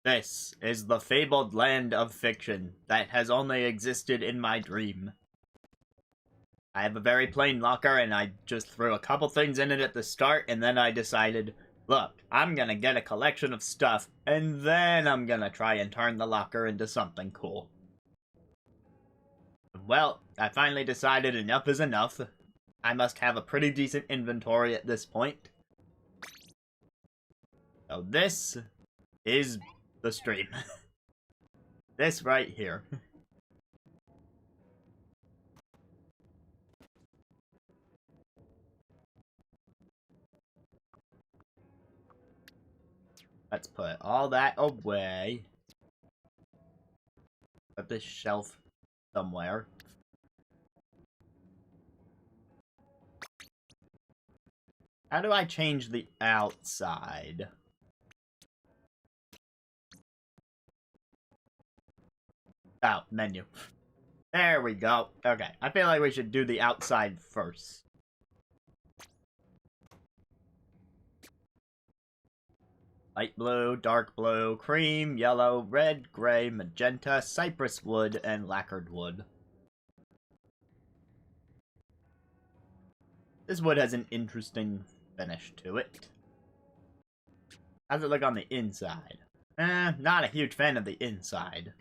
This is the fabled land of fiction that has only existed in my dream. I have a very plain locker, and I just threw a couple things in it at the start, and then I decided, look, I'm gonna get a collection of stuff, and then I'm gonna try and turn the locker into something cool. Well, I finally decided enough is enough. I must have a pretty decent inventory at this point. So this is the stream. This right here. Let's put all that away. Put this shelf somewhere. How do I change the outside? Oh, menu. There we go. Okay, I feel like we should do the outside first. Light blue, dark blue, cream, yellow, red, gray, magenta, cypress wood, and lacquered wood. This wood has an interesting finish to it. How's it look on the inside? Not a huge fan of the inside.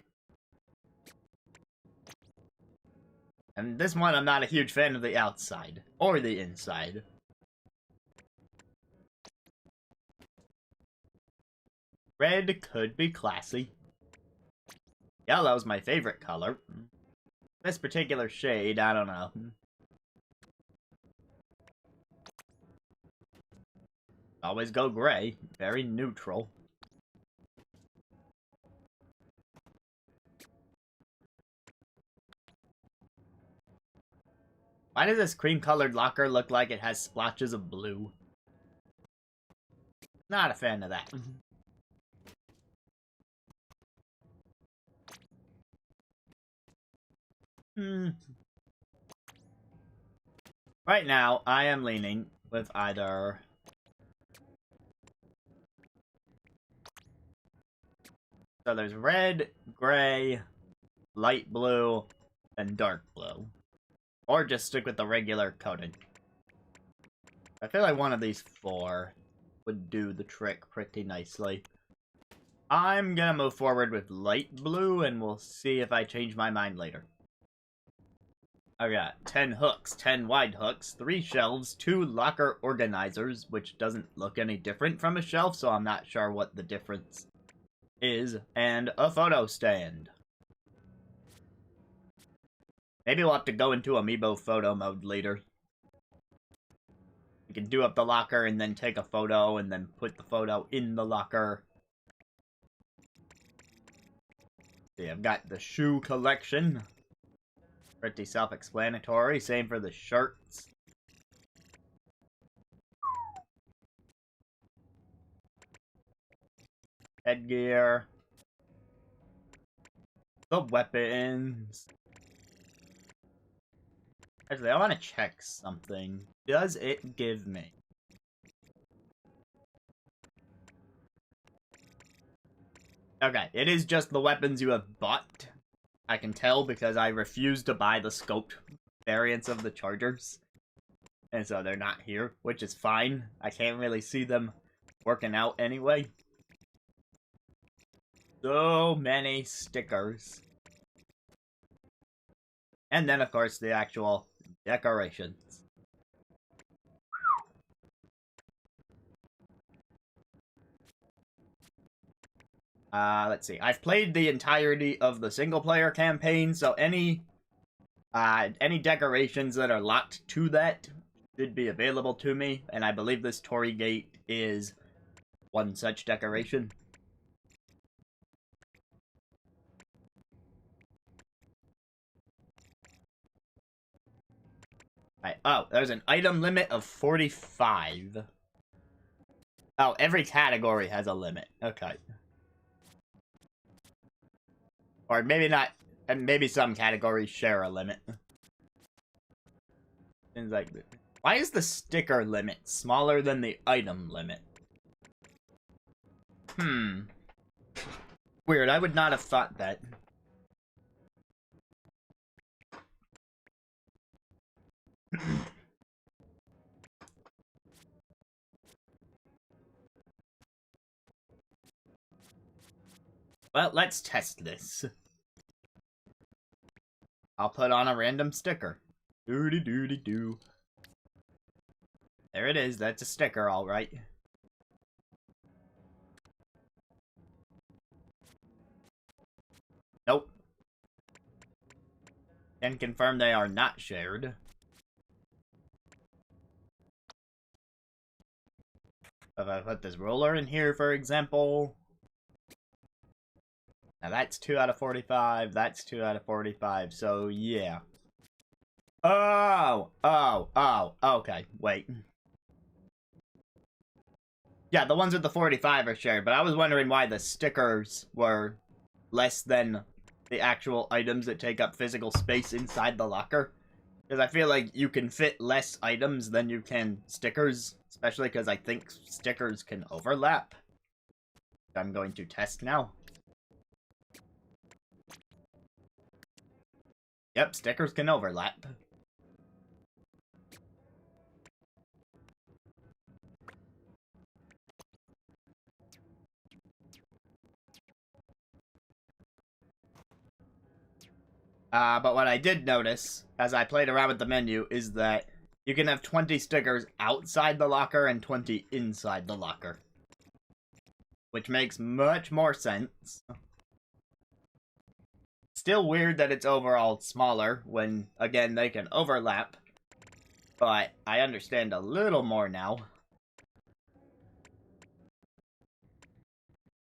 And this one, I'm not a huge fan of the outside. Or the inside. Red could be classy. Yellow's my favorite color. This particular shade, I don't know. Always go gray. Very neutral. Why does this cream-colored locker look like it has splotches of blue? Not a fan of that. Right now, I am leaning with either... So there's red, gray, light blue, and dark blue. Or just stick with the regular coding. I feel like one of these four would do the trick pretty nicely. I'm gonna move forward with light blue, and we'll see if I change my mind later. I got 10 hooks, 10 wide hooks, 3 shelves, 2 locker organizers, which doesn't look any different from a shelf, so I'm not sure what the difference is, and a photo stand. Maybe we'll have to go into Amiibo photo mode later. You can do up the locker and then take a photo and then put the photo in the locker. See, I've got the shoe collection. Pretty self-explanatory. Same for the shirts. Headgear. The weapons. Actually, I want to check something. Does it give me? Okay, it is just the weapons you have bought. I can tell because I refuse to buy the scoped variants of the chargers. And so they're not here, which is fine. I can't really see them working out anyway. So many stickers. And then, of course, the actual decorations. Let's see. I've played the entirety of the single-player campaign, so any decorations that are locked to that should be available to me, and I believe this Torii Gate is one such decoration. Right. Oh, there's an item limit of 45. Oh, every category has a limit. Okay. Or maybe not, and maybe some categories share a limit. Things like this. Why is the sticker limit smaller than the item limit? Weird, I would not have thought that. Well, let's test this. I'll put on a random sticker. Doody-doody-doo. There it is, that's a sticker, alright. Nope. Can confirm they are not shared. If I put this roller in here, for example... Now that's 2 out of 45, that's 2 out of 45, so yeah. Oh, okay, wait. Yeah, the ones with the 45 are shared, but I was wondering why the stickers were less than the actual items that take up physical space inside the locker. Because I feel like you can fit less items than you can stickers, especially because I think stickers can overlap. I'm going to test now. Yep, stickers can overlap. But what I did notice, as I played around with the menu, is that you can have 20 stickers outside the locker and 20 inside the locker. Which makes much more sense. Still weird that it's overall smaller when, again, they can overlap. But I understand a little more now.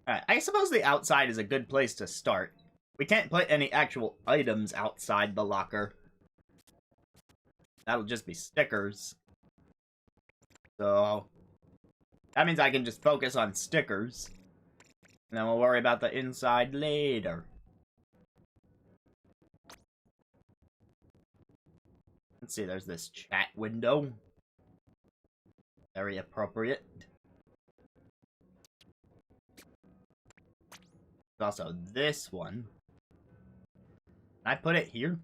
Alright, I suppose the outside is a good place to start. We can't put any actual items outside the locker. That'll just be stickers. So, that means I can just focus on stickers. And then we'll worry about the inside later. Let's see, there's this chat window. Very appropriate. There's also this one. Can I put it here?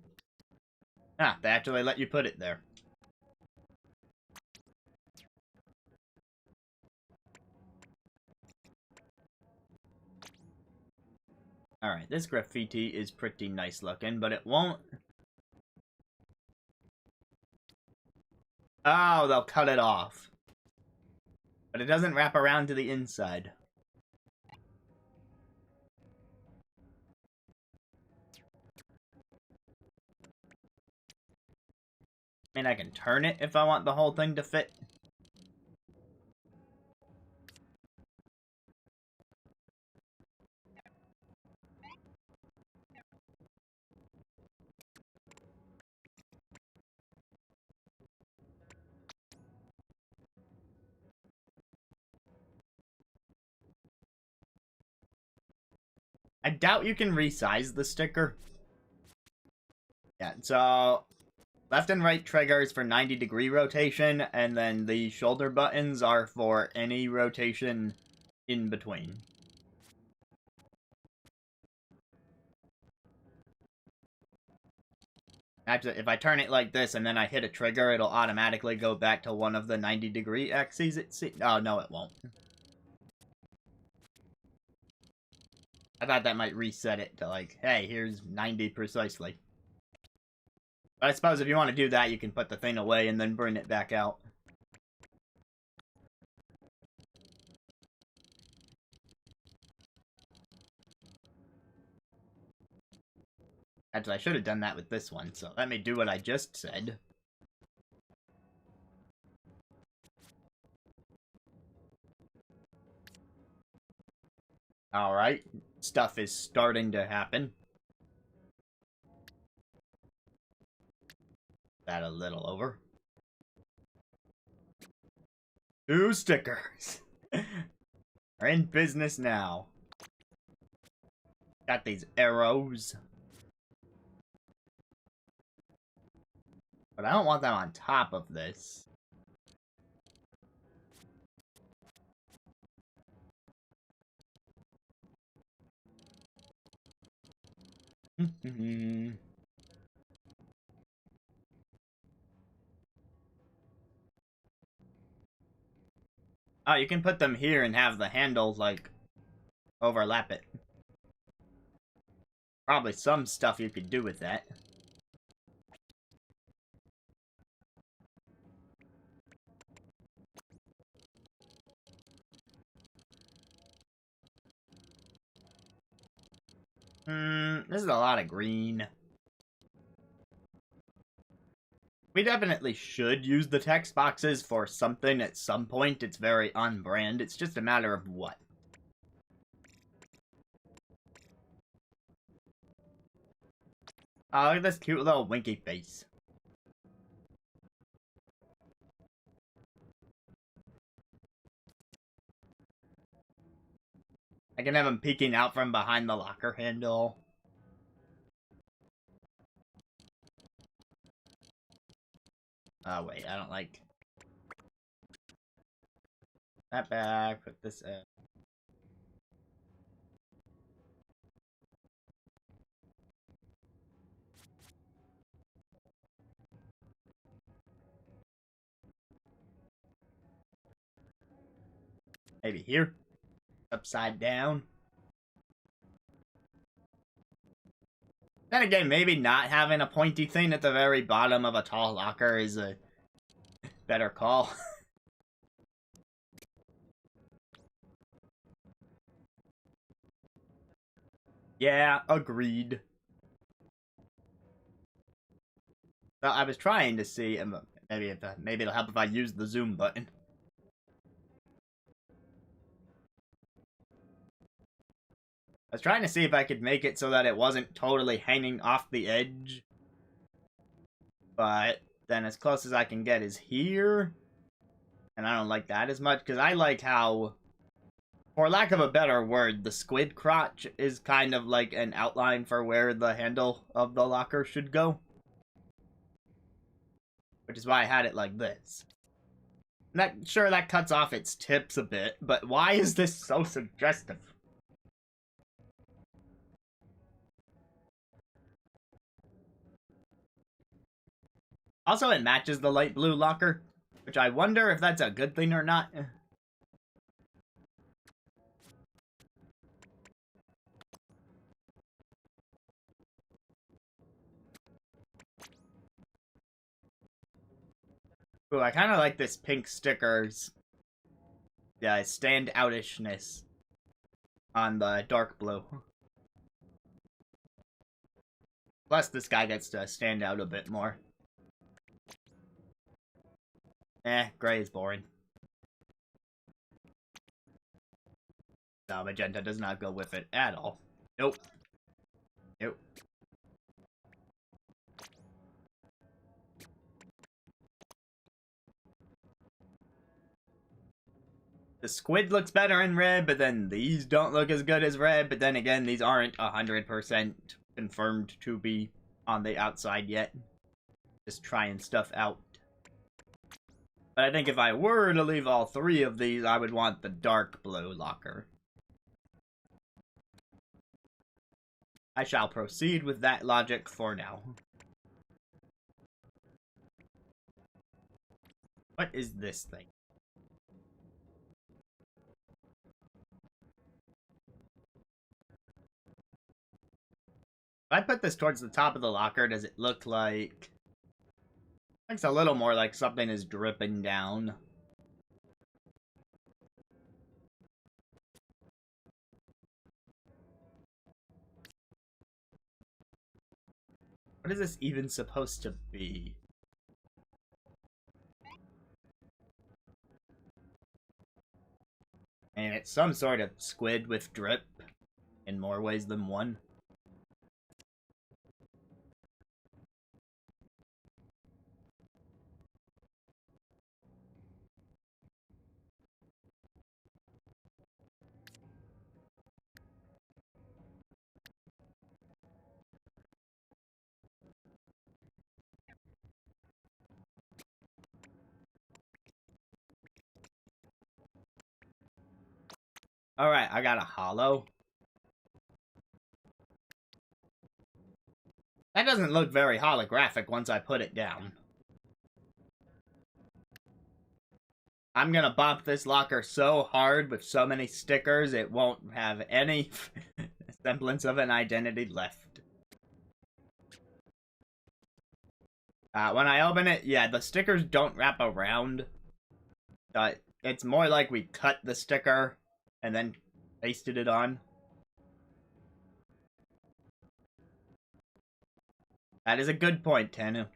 Ah, they actually let you put it there. Alright, this graffiti is pretty nice looking, but it won't... Oh, they'll cut it off. But it doesn't wrap around to the inside. I mean, I can turn it if I want the whole thing to fit. I doubt you can resize the sticker. Yeah, so left and right triggers for 90-degree rotation, and then the shoulder buttons are for any rotation in between. Actually, if I turn it like this and then I hit a trigger, it'll automatically go back to one of the 90-degree axes. Oh, no, it won't. I thought that might reset it to like, hey, here's 90 precisely. But I suppose if you want to do that, you can put the thing away and then bring it back out. Actually, I should have done that with this one, so let me do what I just said. Alright, stuff is starting to happen. That a little over. 2 stickers. We're in business now. Got these arrows. But I don't want them on top of this. Oh, you can put them here and have the handles, like, overlap it. Probably some stuff you could do with that. This is a lot of green. We definitely should use the text boxes for something at some point. It's very on brand. It's just a matter of what. Oh, look at this cute little winky face. I can have him peeking out from behind the locker handle. Oh, wait, I don't like that back. Put this in. Maybe here. Upside down. Then again, maybe not having a pointy thing at the very bottom of a tall locker is a better call. Yeah, agreed. So I was trying to see, maybe it'll help if I use the zoom button. I was trying to see if I could make it so that it wasn't totally hanging off the edge. But then as close as I can get is here. And I don't like that as much, because I like how, for lack of a better word, the squid crotch is kind of like an outline for where the handle of the locker should go. Which is why I had it like this. Sure, that cuts off its tips a bit, but why is this so suggestive? Also, it matches the light blue locker, which I wonder if that's a good thing or not. Ooh, I kind of like this pink sticker's stand-outishness on the dark blue. Plus, this guy gets to stand out a bit more. Gray is boring. No, magenta does not go with it at all. Nope. Nope. The squid looks better in red, but then these don't look as good as red, but then again, these aren't 100% confirmed to be on the outside yet. Just trying stuff out. But I think if I were to leave all three of these, I would want the dark blue locker. I shall proceed with that logic for now. What is this thing? If I put this towards the top of the locker, does it look like... Looks a little more like something is dripping down. What is this even supposed to be? And it's some sort of squid with drip in more ways than one. Alright, I got a hollow. That doesn't look very holographic once I put it down. I'm gonna bop this locker so hard with so many stickers, it won't have any semblance of an identity left. When I open it, yeah, the stickers don't wrap around. It's more like we cut the sticker and then pasted it on. That is a good point, Tanu.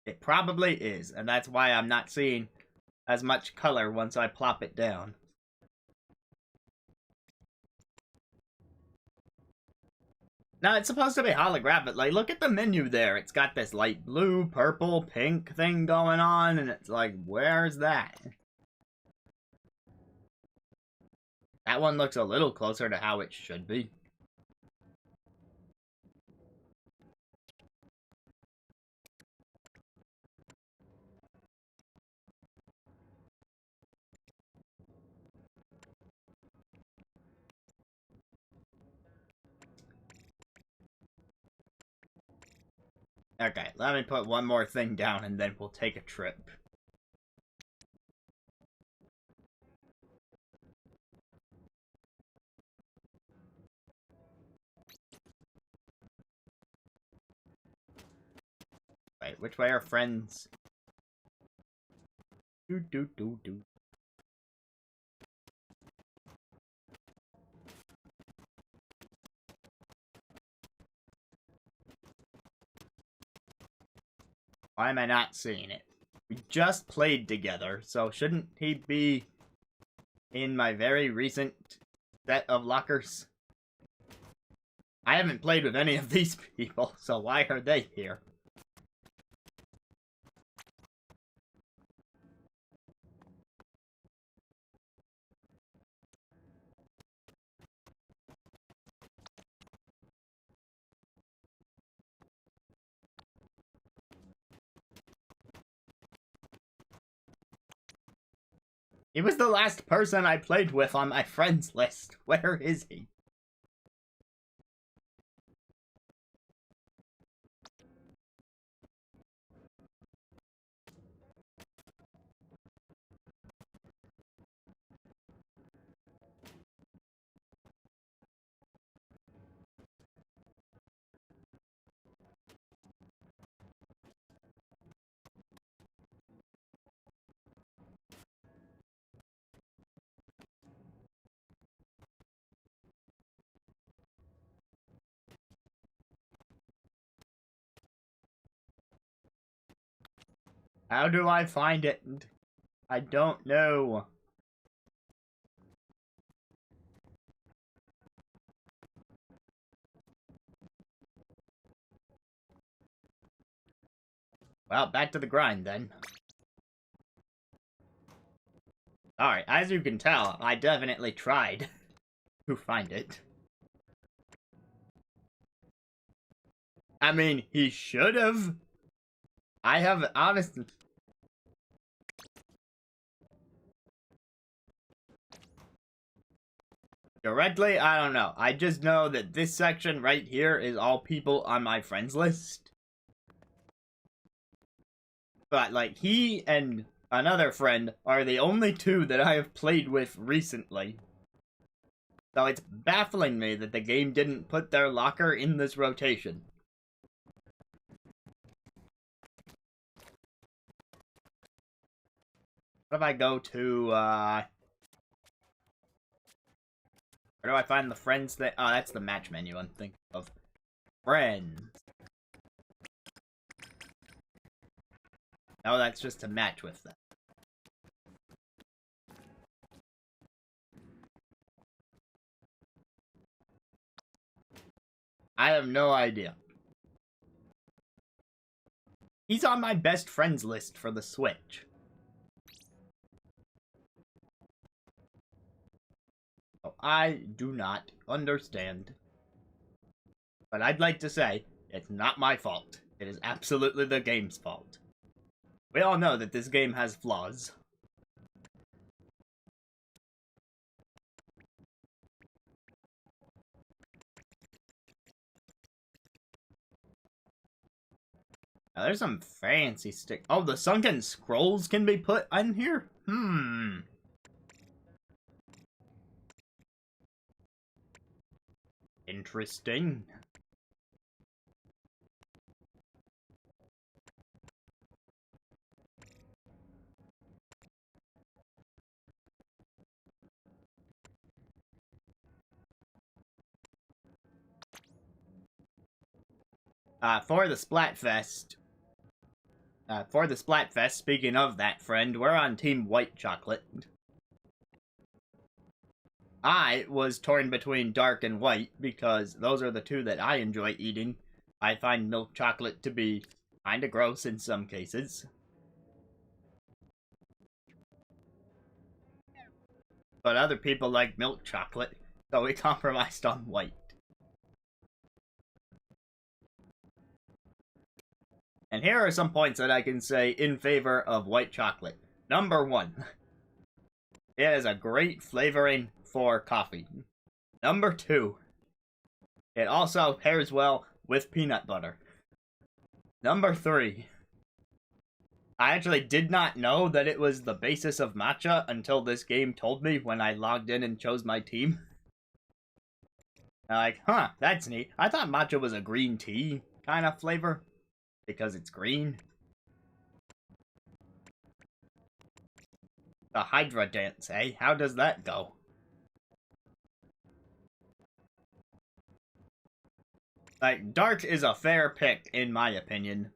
It probably is, and that's why I'm not seeing as much color once I plop it down. Now, it's supposed to be holographic. Like, look at the menu there. It's got this light blue, purple, pink thing going on, and it's like, where's that? That one looks a little closer to how it should be. Okay, let me put one more thing down and then we'll take a trip. Wait, which way are friends? Do do do do. Why am I not seeing it? We just played together, so shouldn't he be in my very recent set of lockers? I haven't played with any of these people, so why are they here? He was the last person I played with on my friends list. Where is he? How do I find it? I don't know. Well, back to the grind then. Alright, as you can tell, I definitely tried to find it. I mean, he should have. I have honestly... Directly, I don't know. I just know that this section right here is all people on my friends list. But, like, he and another friend are the only two that I have played with recently. So it's baffling me that the game didn't put their locker in this rotation. What if I go to, where do I find the friends thing? Oh, that's the match menu I'm thinking of. Friends. No, that's just to match with them. I have no idea. He's on my best friends list for the Switch. So I do not understand. But I'd like to say, it's not my fault. It is absolutely the game's fault. We all know that this game has flaws. Now, there's some fancy stick. Oh, the sunken scrolls can be put in here? Interesting. For the Splatfest, speaking of that, friend, we're on Team White Chocolate. I was torn between dark and white because those are the two that I enjoy eating. I find milk chocolate to be kinda gross in some cases. But other people like milk chocolate, so we compromised on white. And here are some points that I can say in favor of white chocolate. Number 1. It is a great flavoring for coffee. Number 2. It also pairs well with peanut butter. Number 3. I actually did not know that it was the basis of matcha until this game told me when I logged in and chose my team. I'm like, huh, that's neat. I thought matcha was a green tea kind of flavor because it's green. The Hydra dance, eh? How does that go? Like, dark is a fair pick, in my opinion.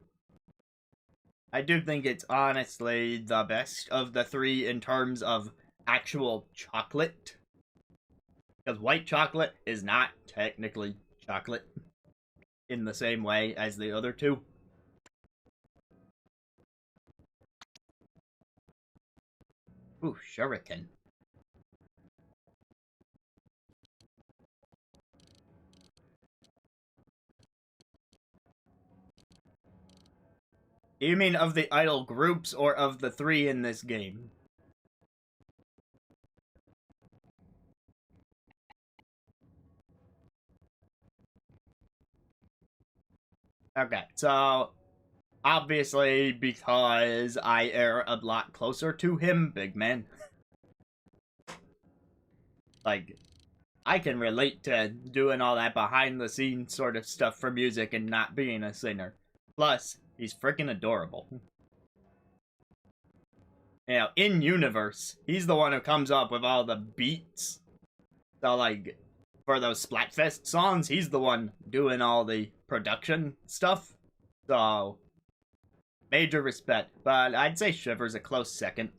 I do think it's honestly the best of the three in terms of actual chocolate. Because white chocolate is not technically chocolate in the same way as the other two. Ooh, shuriken. You mean of the idol groups or of the three in this game? Okay, so obviously because I err a lot closer to him, big man. Like, I can relate to doing all that behind the scenes sort of stuff for music and not being a singer. Plus, he's freaking adorable. You know, in universe, he's the one who comes up with all the beats. So, like, for those Splatfest songs, he's the one doing all the production stuff. So, major respect. But I'd say Shiver's a close second.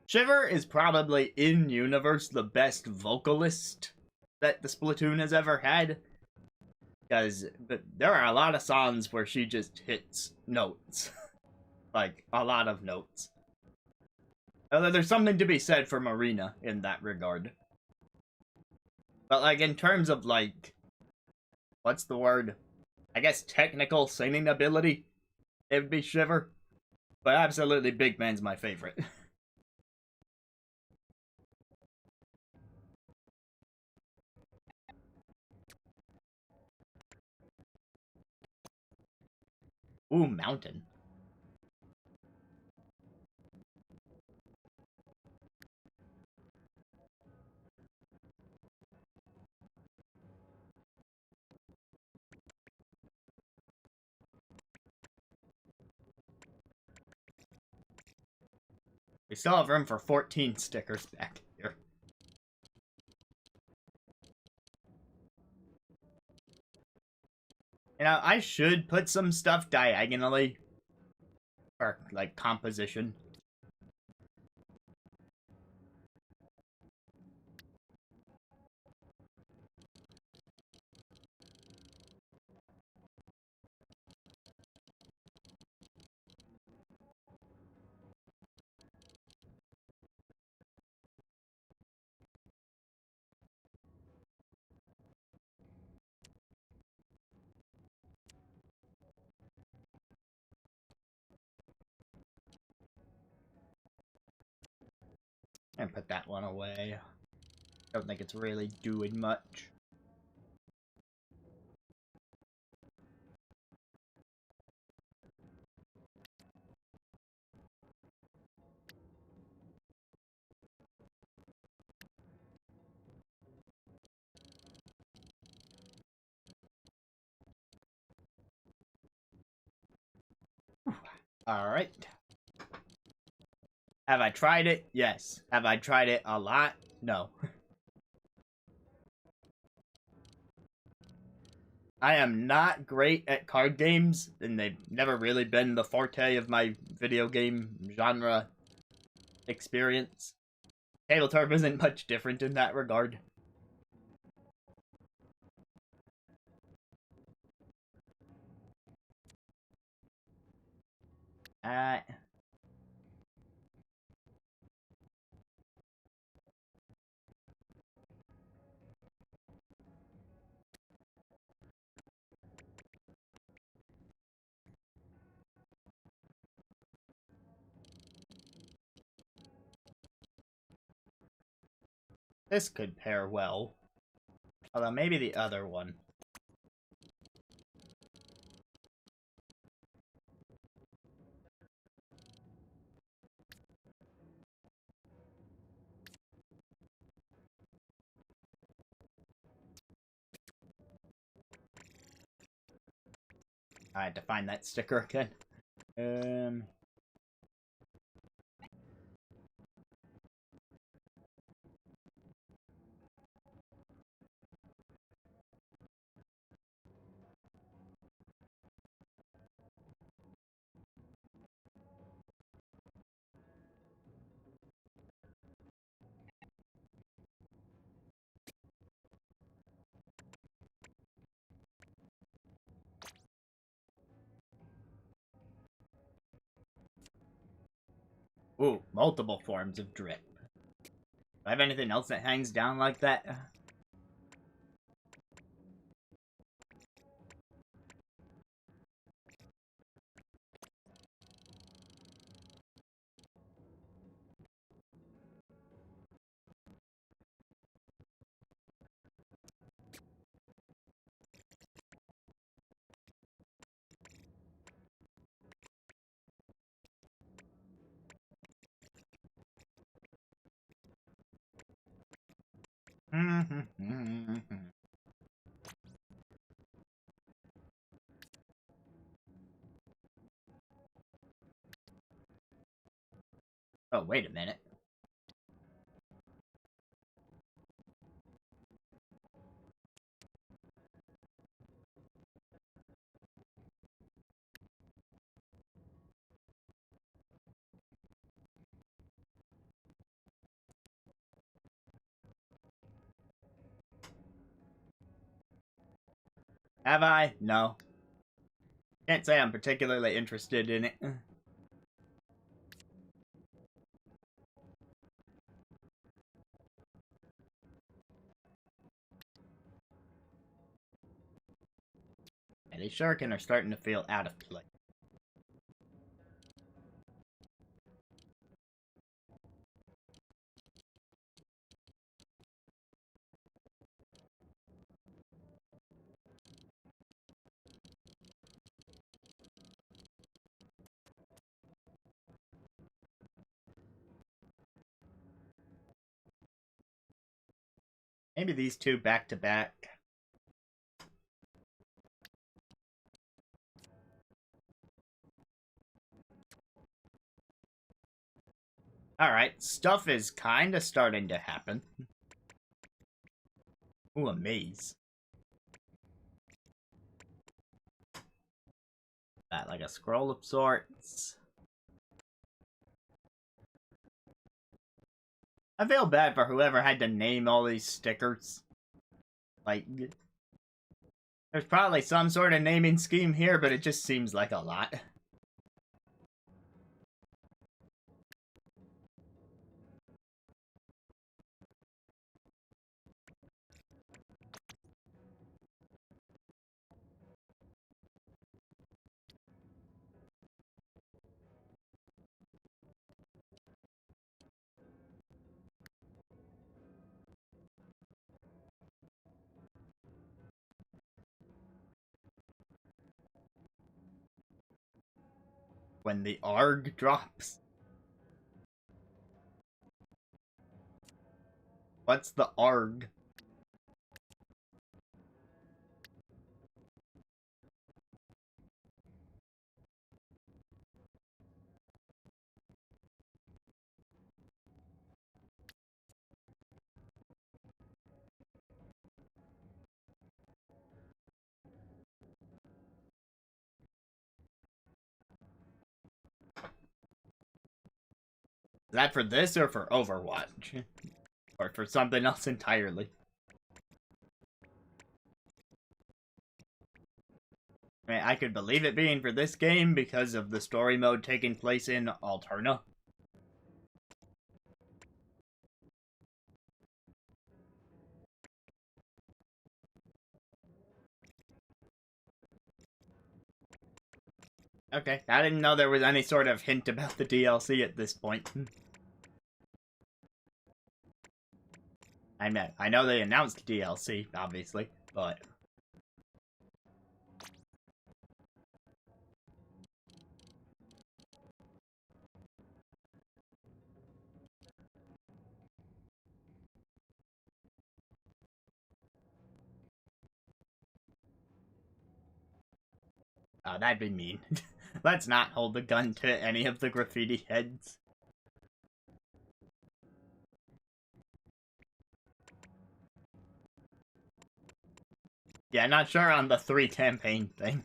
Shiver is probably in universe the best vocalist that the Splatoon has ever had. Because there are a lot of songs where she just hits notes. Like, a lot of notes. Although there's something to be said for Marina in that regard. But, like, in terms of, like, what's the word? I guess technical singing ability, it would be Shiver. But absolutely, Big Man's my favorite. Ooh, Mountain. We still have room for 14 stickers back here. You know, I should put some stuff diagonally. Or, like, composition. And put that one away. Don't think it's really doing much. Alright. Have I tried it? Yes. Have I tried it a lot? No. I am not great at card games, and they've never really been the forte of my video game genre experience. Tabletop isn't much different in that regard. Uh, this could pair well. Although maybe the other one. I had to find that sticker again. Ooh, multiple forms of drip. Do I have anything else that hangs down like that? Oh, wait a minute. Have I? No. Can't say I'm particularly interested in it. Yeah, these shuriken are starting to feel out of place. Maybe these two back to back. Alright, stuff is kinda starting to happen. Ooh, a maze. That, like a scroll of sorts. I feel bad for whoever had to name all these stickers. Like, there's probably some sort of naming scheme here, but it just seems like a lot. When the ARG drops. What's the ARG? Is that for this or for Overwatch? Or for something else entirely? I mean, I could believe it being for this game because of the story mode taking place in Alterna. Okay, I didn't know there was any sort of hint about the DLC at this point. I know they announced DLC, obviously, but... Oh, that'd be mean. Let's not hold the gun to any of the graffiti heads. Yeah, not sure on the 3 campaign thing.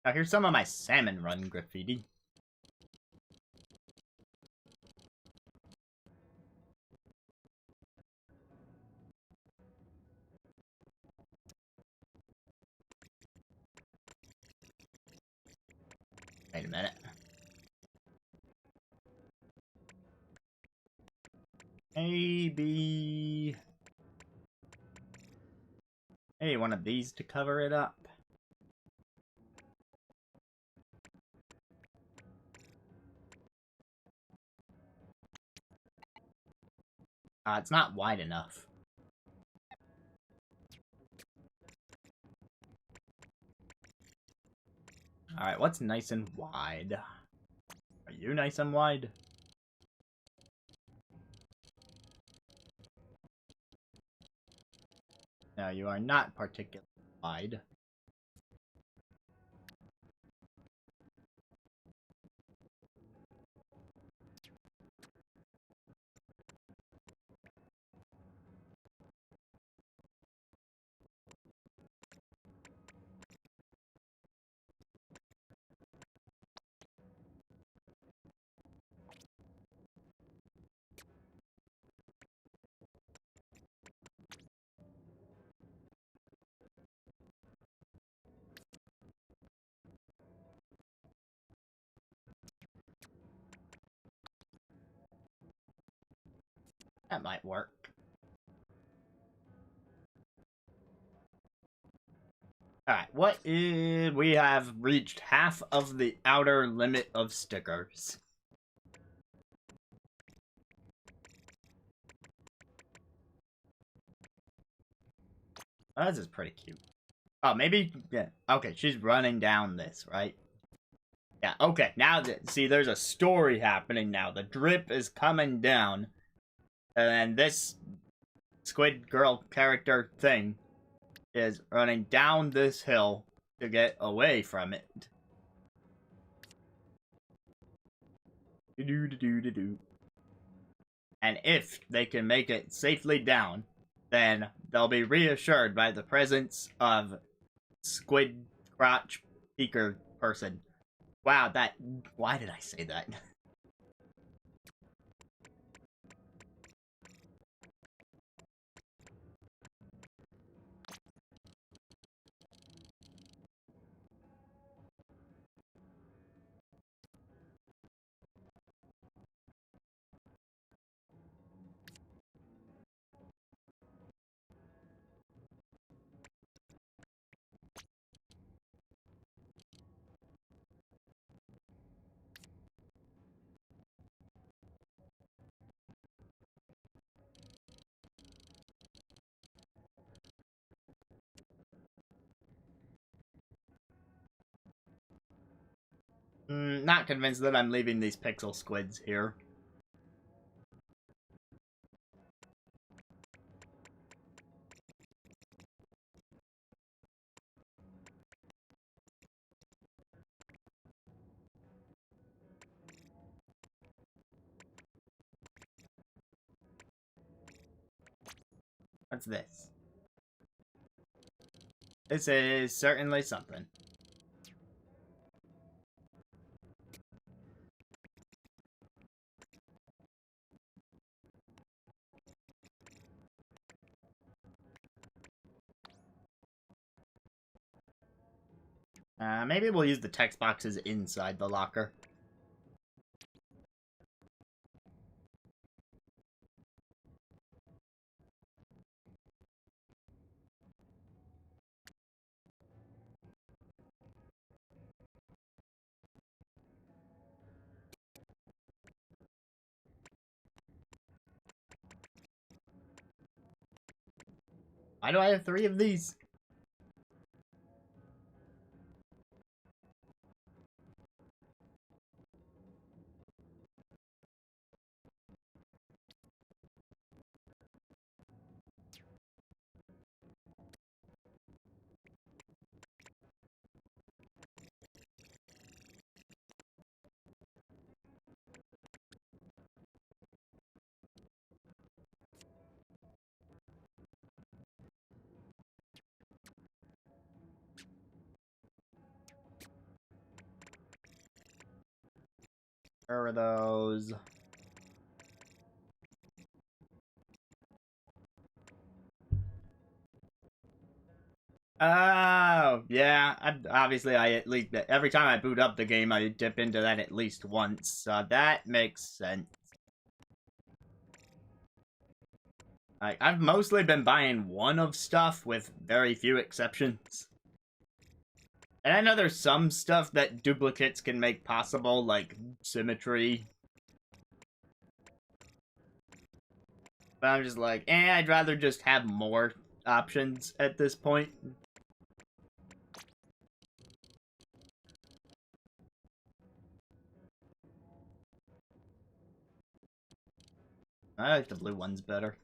Now here's some of my Salmon Run graffiti. Wait a minute. Maybe... Maybe one of these to cover it up. It's not wide enough. Alright, what's nice and wide? Are you nice and wide? No, you are not particularly wide. That might work. Alright, what is... We have reached half of the outer limit of stickers. Oh, this is pretty cute. Oh, maybe... Yeah, okay, she's running down this, right? Yeah, okay, now that... See, there's a story happening now. The drip is coming down. And then this Squid Girl character thing is running down this hill to get away from it. Do-do-do-do-do-do. And if they can make it safely down, then they'll be reassured by the presence of Squid Crotch Peeker person. Wow, that... Why did I say that? Not convinced that I'm leaving these pixel squids here. What's this? This is certainly something. Maybe we'll use the text boxes inside the locker. Why do I have 3 of these? Where are those? Oh, yeah. Obviously, I at least every time I boot up the game, I dip into that at least once. So that makes sense. I've mostly been buying one of stuff with very few exceptions. And I know there's some stuff that duplicates can make possible, like symmetry. But I'm just like, I'd rather just have more options at this point. I like the blue ones better.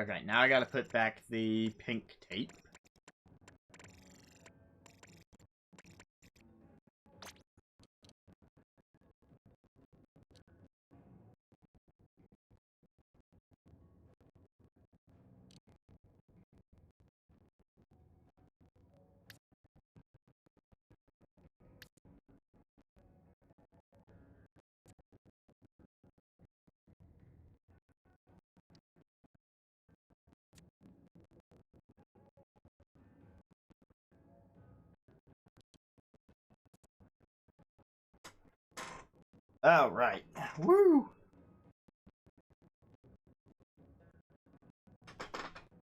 Okay, now I gotta put back the pink tape. Alright. Woo!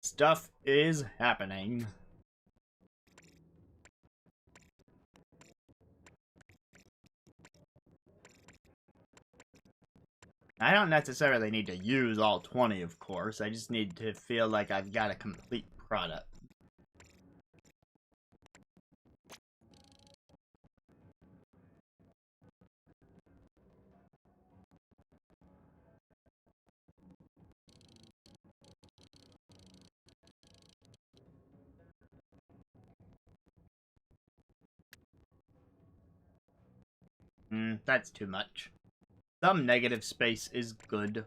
Stuff is happening. I don't necessarily need to use all 20, of course. I just need to feel like I've got a complete product. That's too much. Some negative space is good.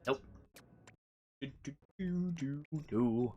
Nope. Do.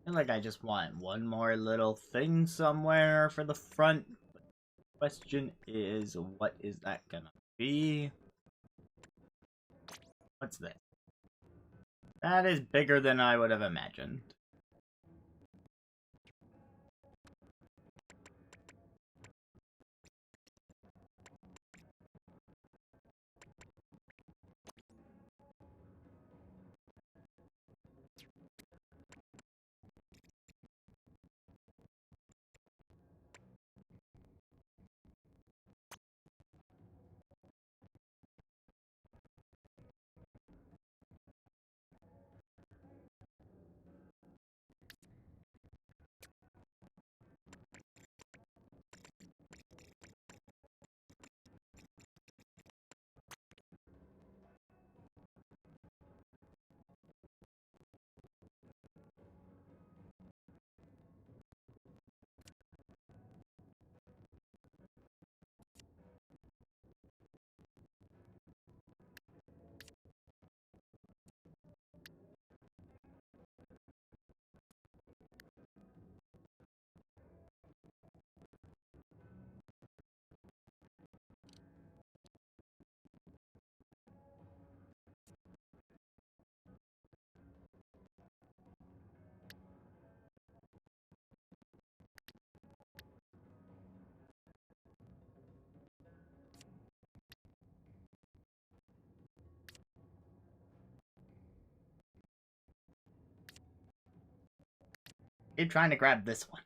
I feel like I just want one more little thing somewhere for the front. Question is, what is that gonna be? What's this? That is bigger than I would have imagined. Keep trying to grab this one.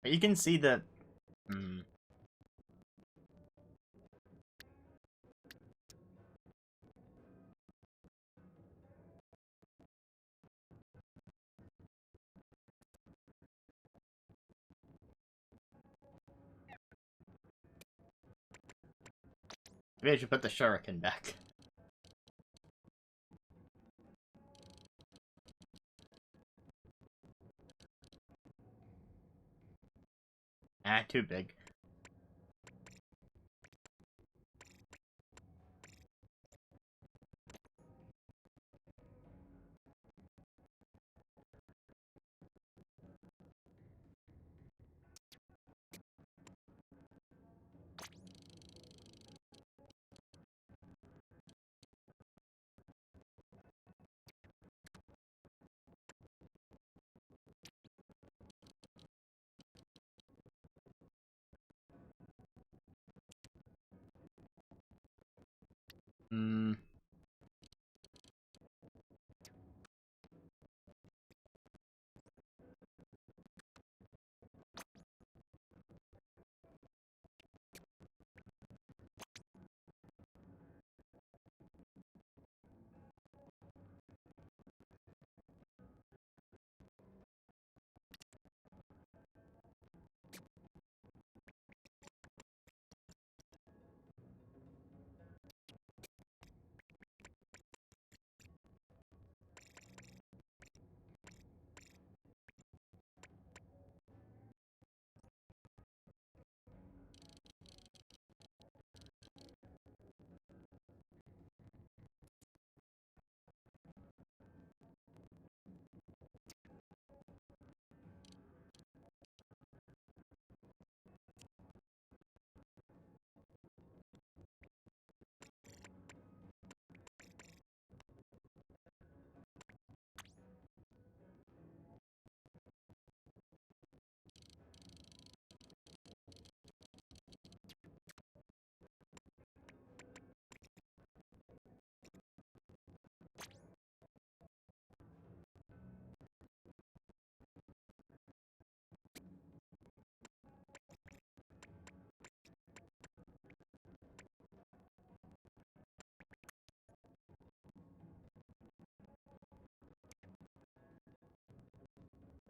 But you can see the... Maybe I should put the shuriken back. Ah, too big. Hmm.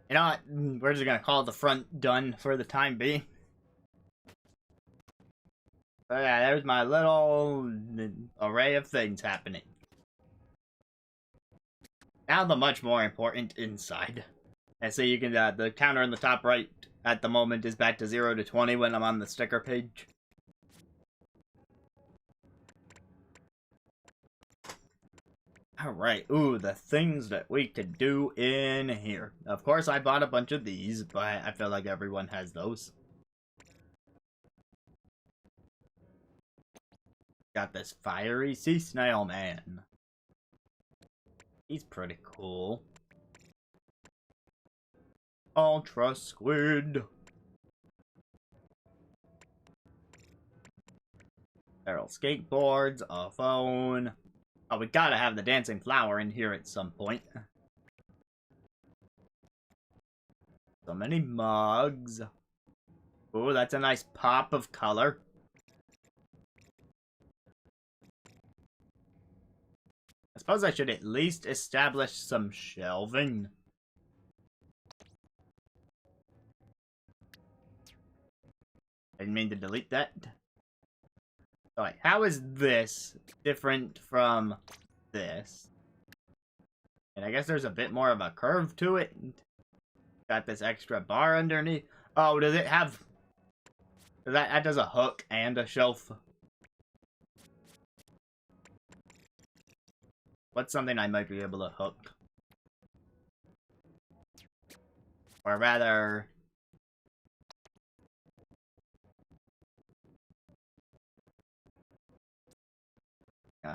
You know what? We're just gonna call the front done for the time being. So yeah, there's my little array of things happening. Now the much more important inside. And so you can, the counter in the top right at the moment is back to 0 to 20 when I'm on the sticker page. Alright, ooh, the things that we could do in here. Of course, I bought a bunch of these, but I feel like everyone has those. Got this fiery sea snail man. He's pretty cool. Ultra squid. Barrel skateboards, a phone. Oh, we gotta have the dancing flower in here at some point. So many mugs. Ooh, that's a nice pop of color. I suppose I should at least establish some shelving. I didn't mean to delete that. Alright, how is this different from this? And I guess there's a bit more of a curve to it. Got this extra bar underneath. Oh, does it have... That does a hook and a shelf. What's something I might be able to hook? Or rather...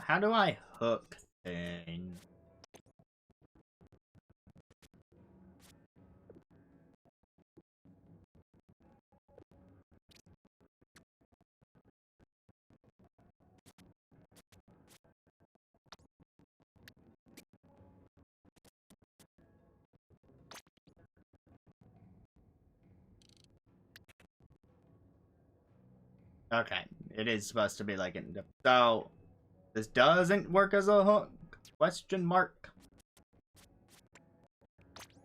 how do I hook things? Okay, it is supposed to be like it. So, this doesn't work as a hook? Question mark.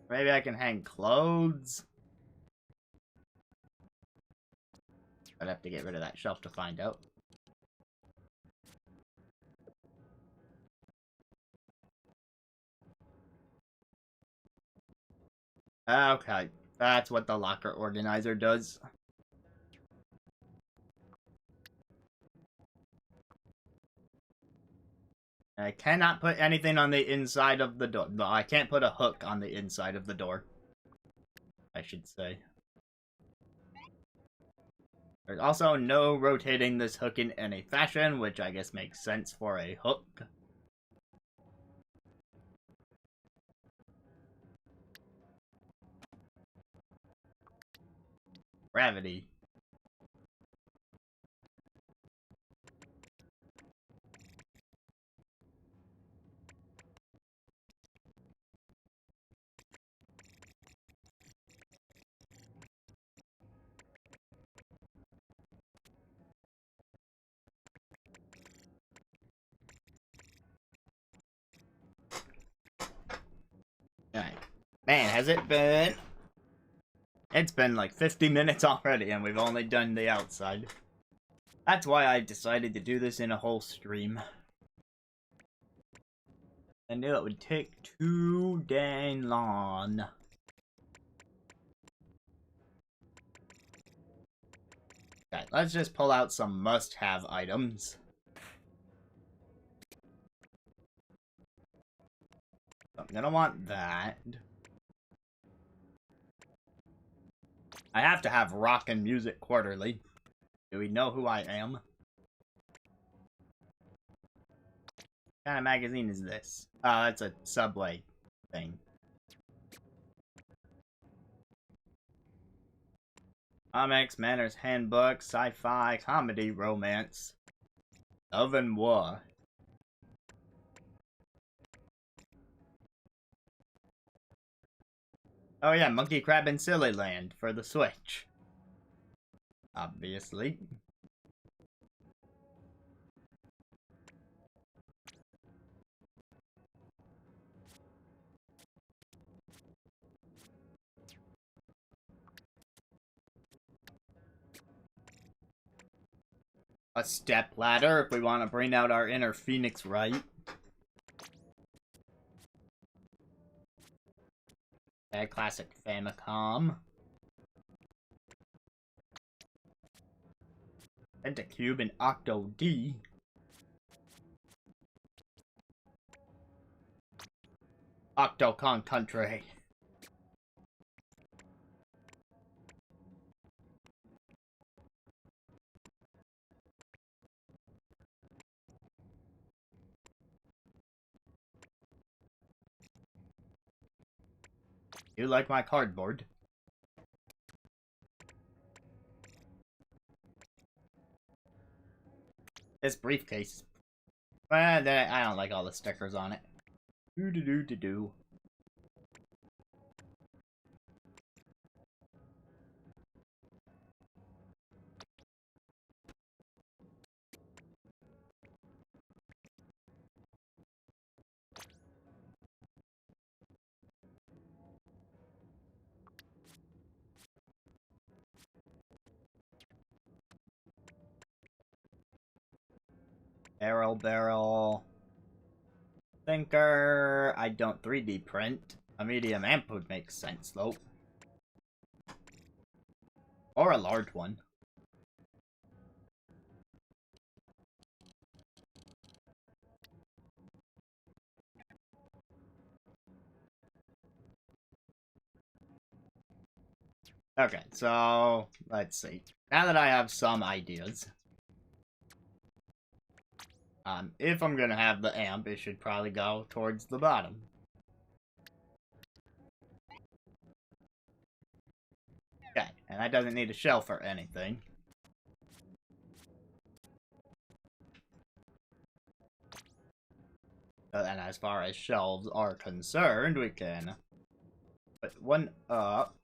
Maybe I can hang clothes? I'd have to get rid of that shelf to find out. Okay, that's what the locker organizer does. I cannot put anything on the inside of the door. No, I can't put a hook on the inside of the door, I should say. There's also no rotating this hook in any fashion, which I guess makes sense for a hook. Gravity. Alright. Man, has it been... It's been like 50 minutes already, and we've only done the outside. That's why I decided to do this in a whole stream. I knew it would take too dang long. Okay, let's just pull out some must-have items. I'm gonna want that. I have to have rock and music quarterly. Do we know who I am? What kind of magazine is this? Oh, that's a Subway thing. Comics, Manners Handbook, Sci-Fi, Comedy, Romance, Love and War. Oh yeah, Monkey Crab and Silly Land for the Switch. Obviously. a step ladder if we want to bring out our inner Phoenix Wright. A classic Famicom. Pentacube and Octo D. Octocon Country. You like my cardboard? This briefcase. I don't like all the stickers on it. Do. Barrel. Thinker. I don't 3D print. A medium amp would make sense, though. Or a large one. Okay, so let's see. Now that I have some ideas, if I'm gonna have the amp, it should probably go towards the bottom. Okay, and that doesn't need a shelf or anything. And as far as shelves are concerned, we can put one up.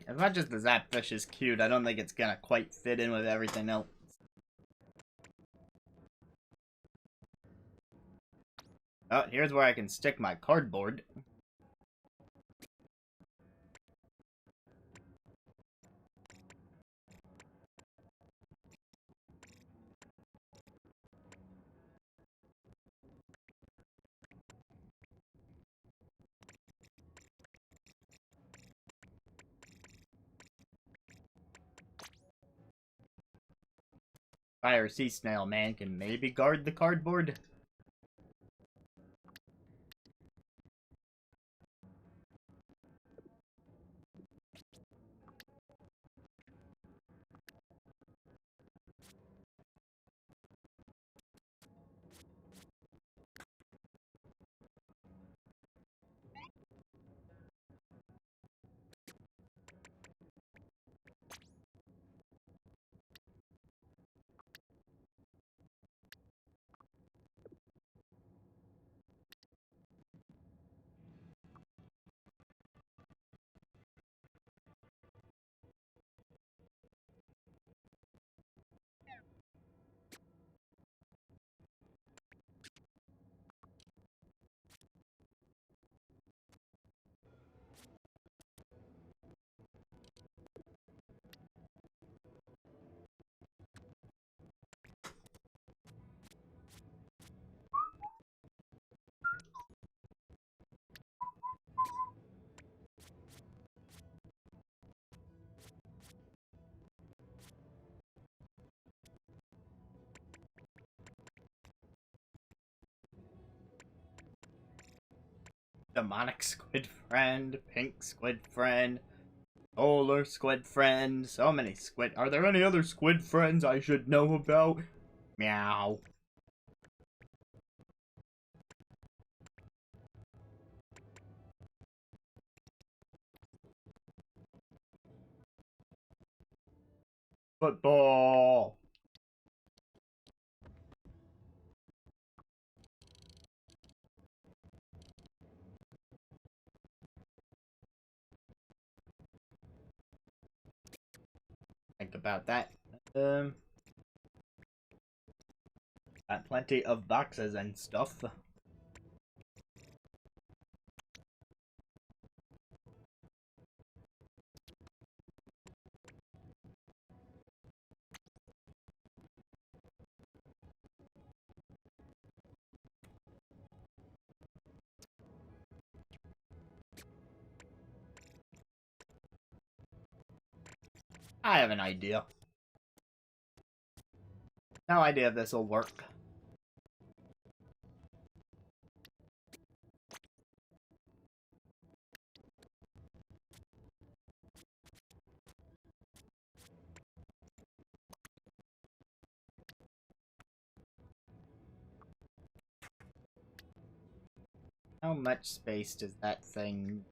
As much as the Zapfish is cute, I don't think it's gonna quite fit in with everything else. Oh, here's where I can stick my cardboard. Fire Sea Snail Man can maybe guard the cardboard. Demonic Squid Friend, Pink Squid Friend, Polar Squid Friend, so many squid. Are there any other squid friends I should know about? Meow. Football. Think about that. Got plenty of boxes and stuff. I have an idea. No idea if this will work. How much space does that thing...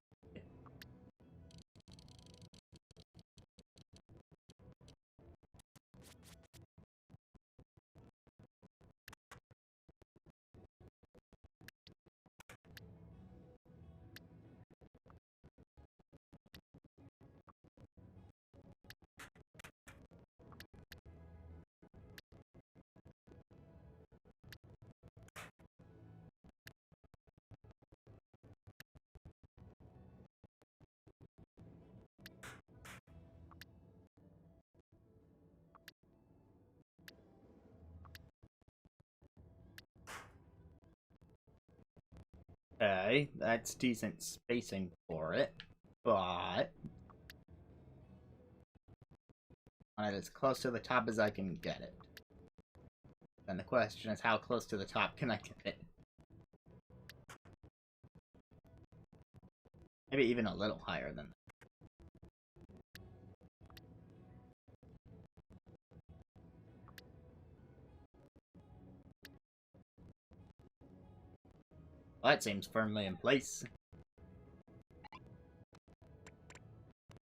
Okay, that's decent spacing for it, but I want it as close to the top as I can get it. And the question is, how close to the top can I get it? Maybe even a little higher than that. Well, that seems firmly in place.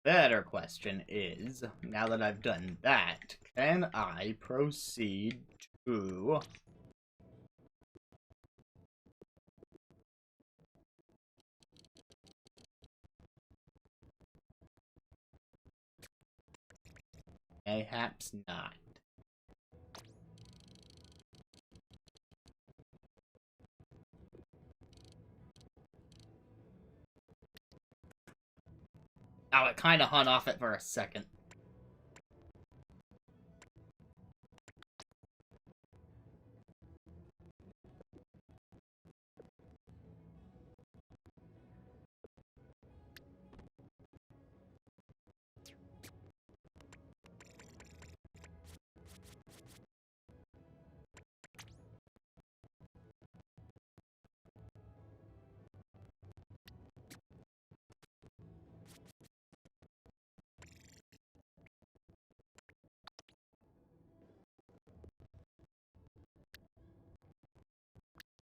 Better question is, now that I've done that, can I proceed to... Mayhaps not. Oh, it kind of hung off it for a second.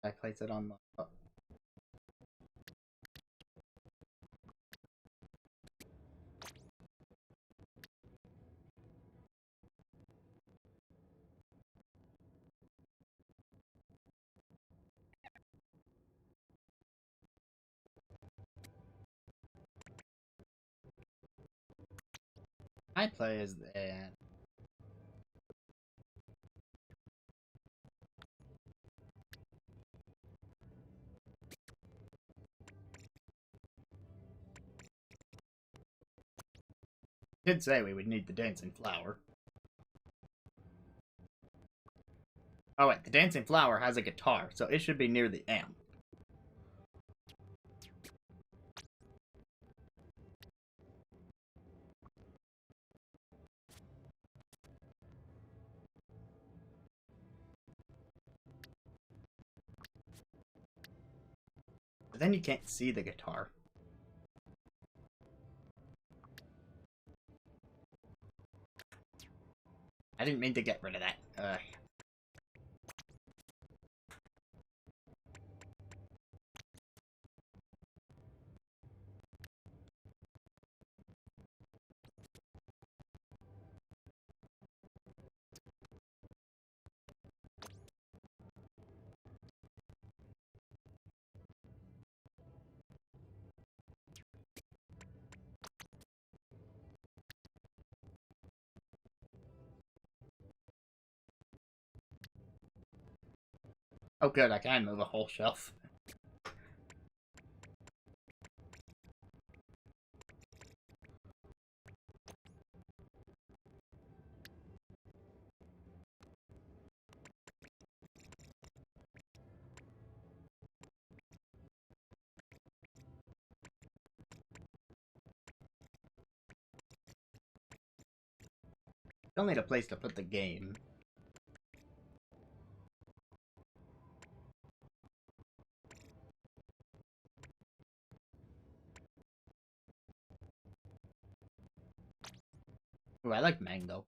I place it on the... Oh. I play as there. Did say we would need the dancing flower. Oh wait, the dancing flower has a guitar, so it should be near the amp. But then you can't see the guitar. I didn't mean to get rid of that. Oh good, I can move a whole shelf. Still need a place to put the game. Ooh, I like mango.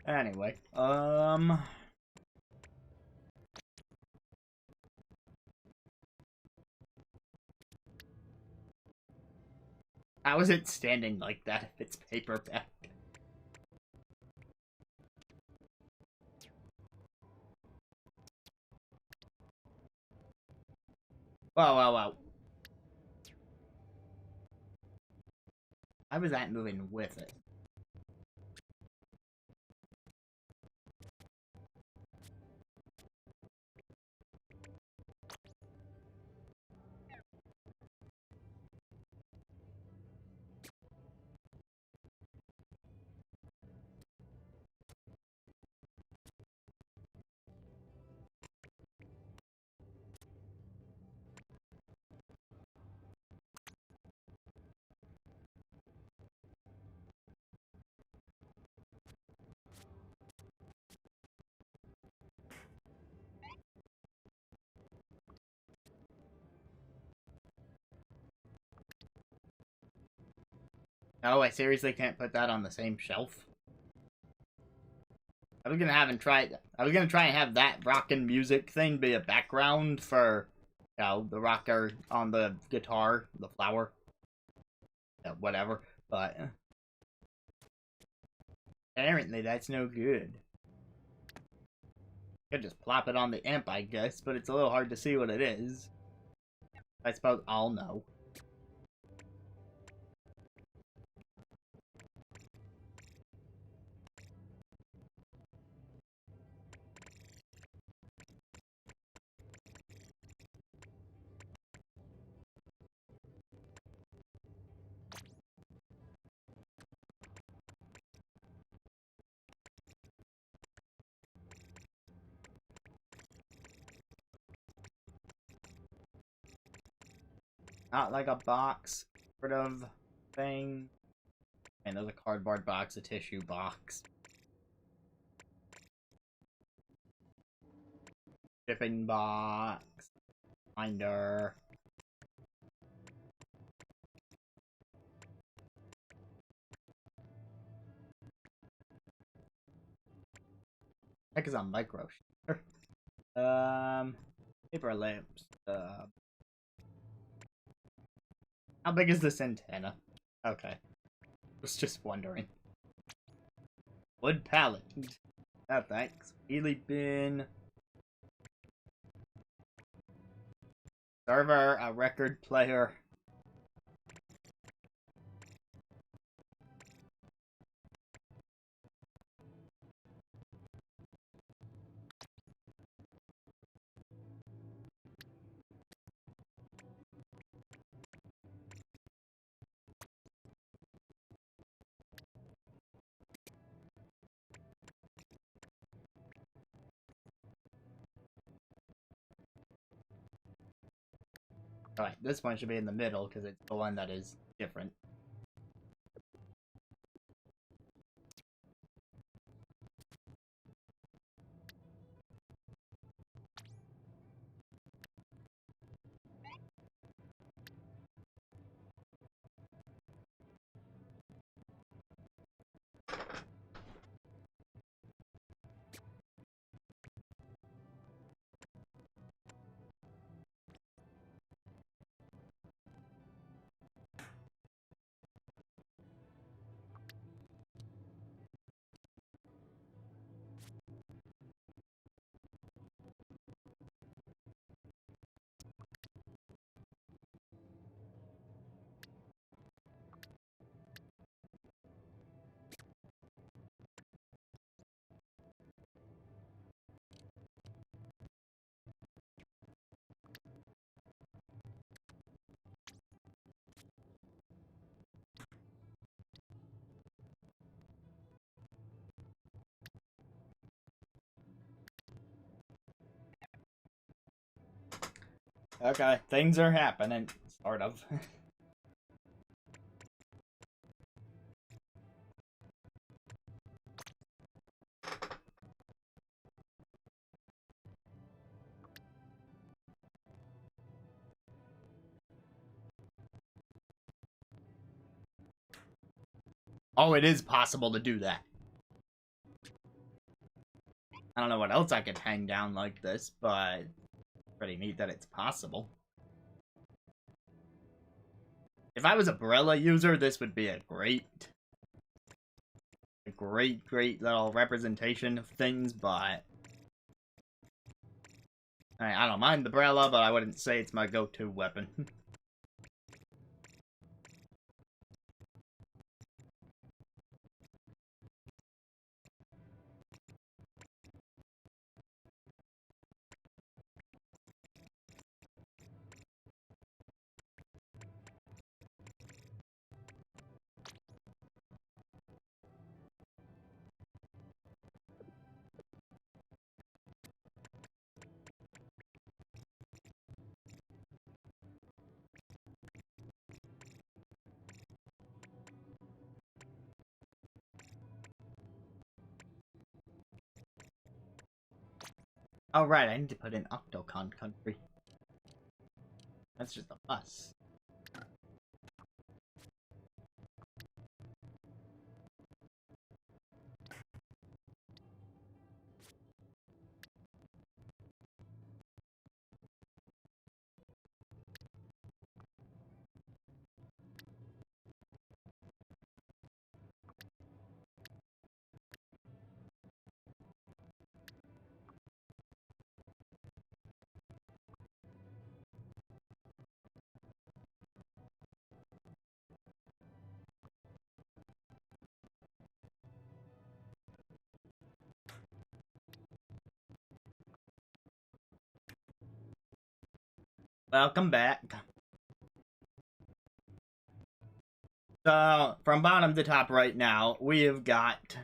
Anyway, how is it standing like that if it's paperback? Wow, wow, wow. How was that moving with it? Oh, I seriously can't put that on the same shelf? I was gonna try and have that rockin' music thing be a background for, you know, the rocker on the guitar, the flower, whatever. But apparently that's no good. Could just plop it on the amp, I guess, but it's a little hard to see what it is. I suppose I'll know. Not like a box sort of thing. And there's a cardboard box, a tissue box. Shipping box. Binder. Heck is a micro shooter. Paper lamps. How big is this antenna? Okay. Was just wondering. Wood pallet. Oh, thanks. Wheelie bin. Server, a record player. Alright, this one should be in the middle because it's the one that is different. Okay, things are happening, sort of. Oh, it is possible to do that. I don't know what else I could hang down like this, but pretty neat that it's possible. If I was a Brella user, this would be a great little representation of things, but I don't mind the Brella, but I wouldn't say it's my go-to weapon. Oh, right, I need to put in Octocon Country. That's just a bus. Welcome back. So, from bottom to top right now, we have got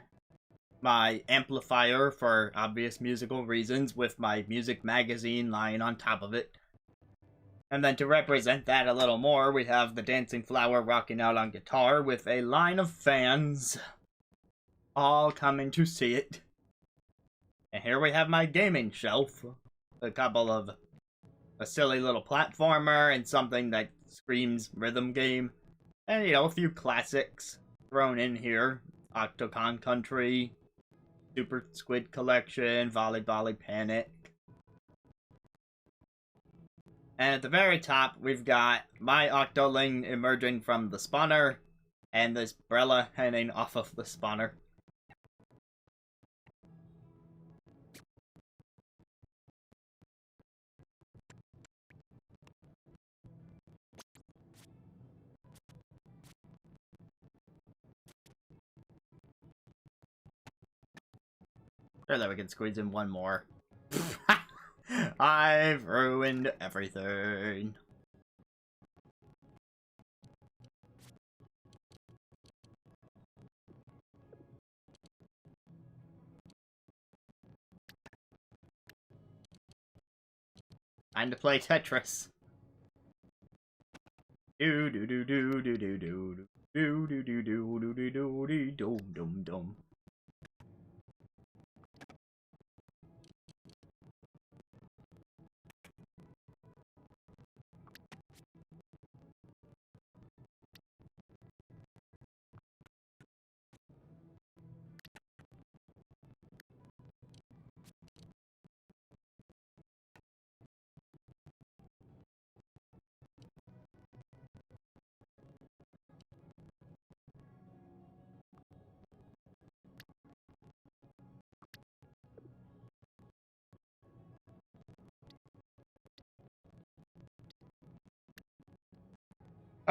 my amplifier for obvious musical reasons with my music magazine lying on top of it. And then to represent that a little more, we have the Dancing Flower rocking out on guitar with a line of fans all coming to see it. And here we have my gaming shelf. A couple of a silly little platformer and something that screams rhythm game. And, you know, a few classics thrown in here. Octocon Country, Super Squid Collection, Volley Volley Panic. And at the very top, we've got my Octoling emerging from the spawner, and this Brella hanging off of the spawner. Surely we can squeeze in one more. I've ruined everything. Time to play Tetris. Do do do do do do do do do do do do do do do do dum dum.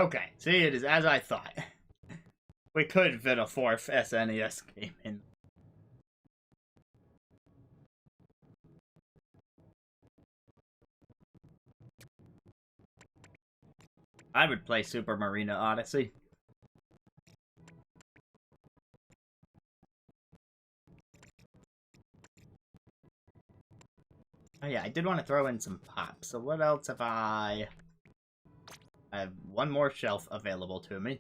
Okay, see, it is as I thought. We could fit a fourth SNES game in. I would play Super Marina Odyssey. Oh yeah, I did want to throw in some pops. So what else have I have one more shelf available to me.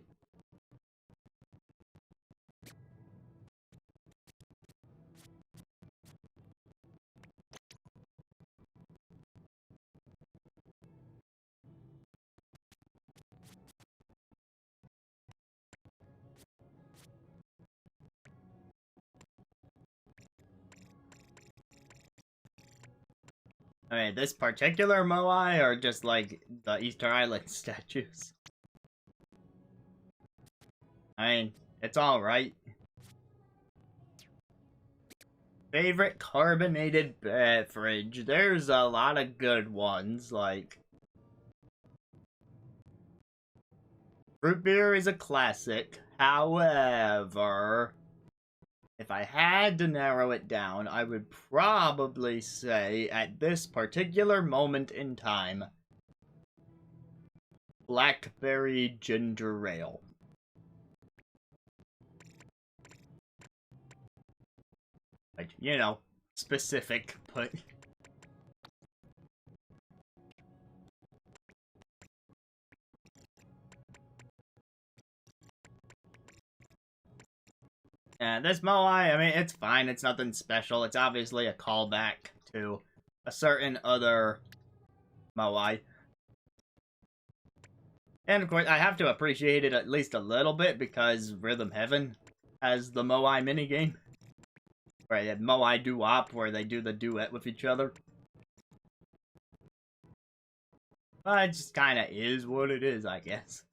Okay, this particular Moai or just like the Easter Island statues? I mean, it's alright. Favorite carbonated beverage? There's a lot of good ones, like root beer is a classic. However, if I had to narrow it down, I would probably say at this particular moment in time, blackberry ginger ale. Like, you know, specific, but yeah, this Moai, I mean, it's fine. It's nothing special. It's obviously a callback to a certain other Moai. And of course, I have to appreciate it at least a little bit because Rhythm Heaven has the Moai minigame. Right, yeah, Moai Doo-Wop, where they do the duet with each other. But it just kind of is what it is, I guess.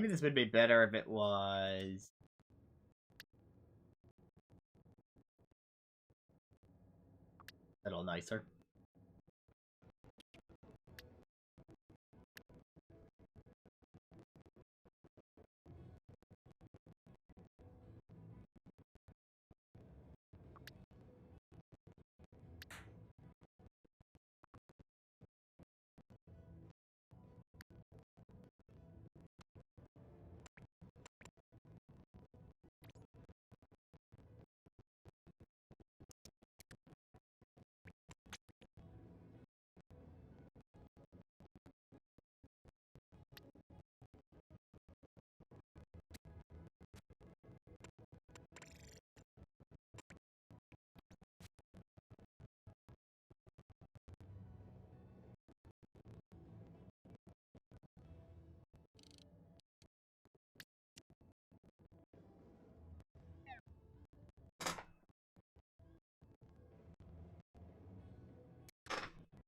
Maybe this would be better if it was a little nicer.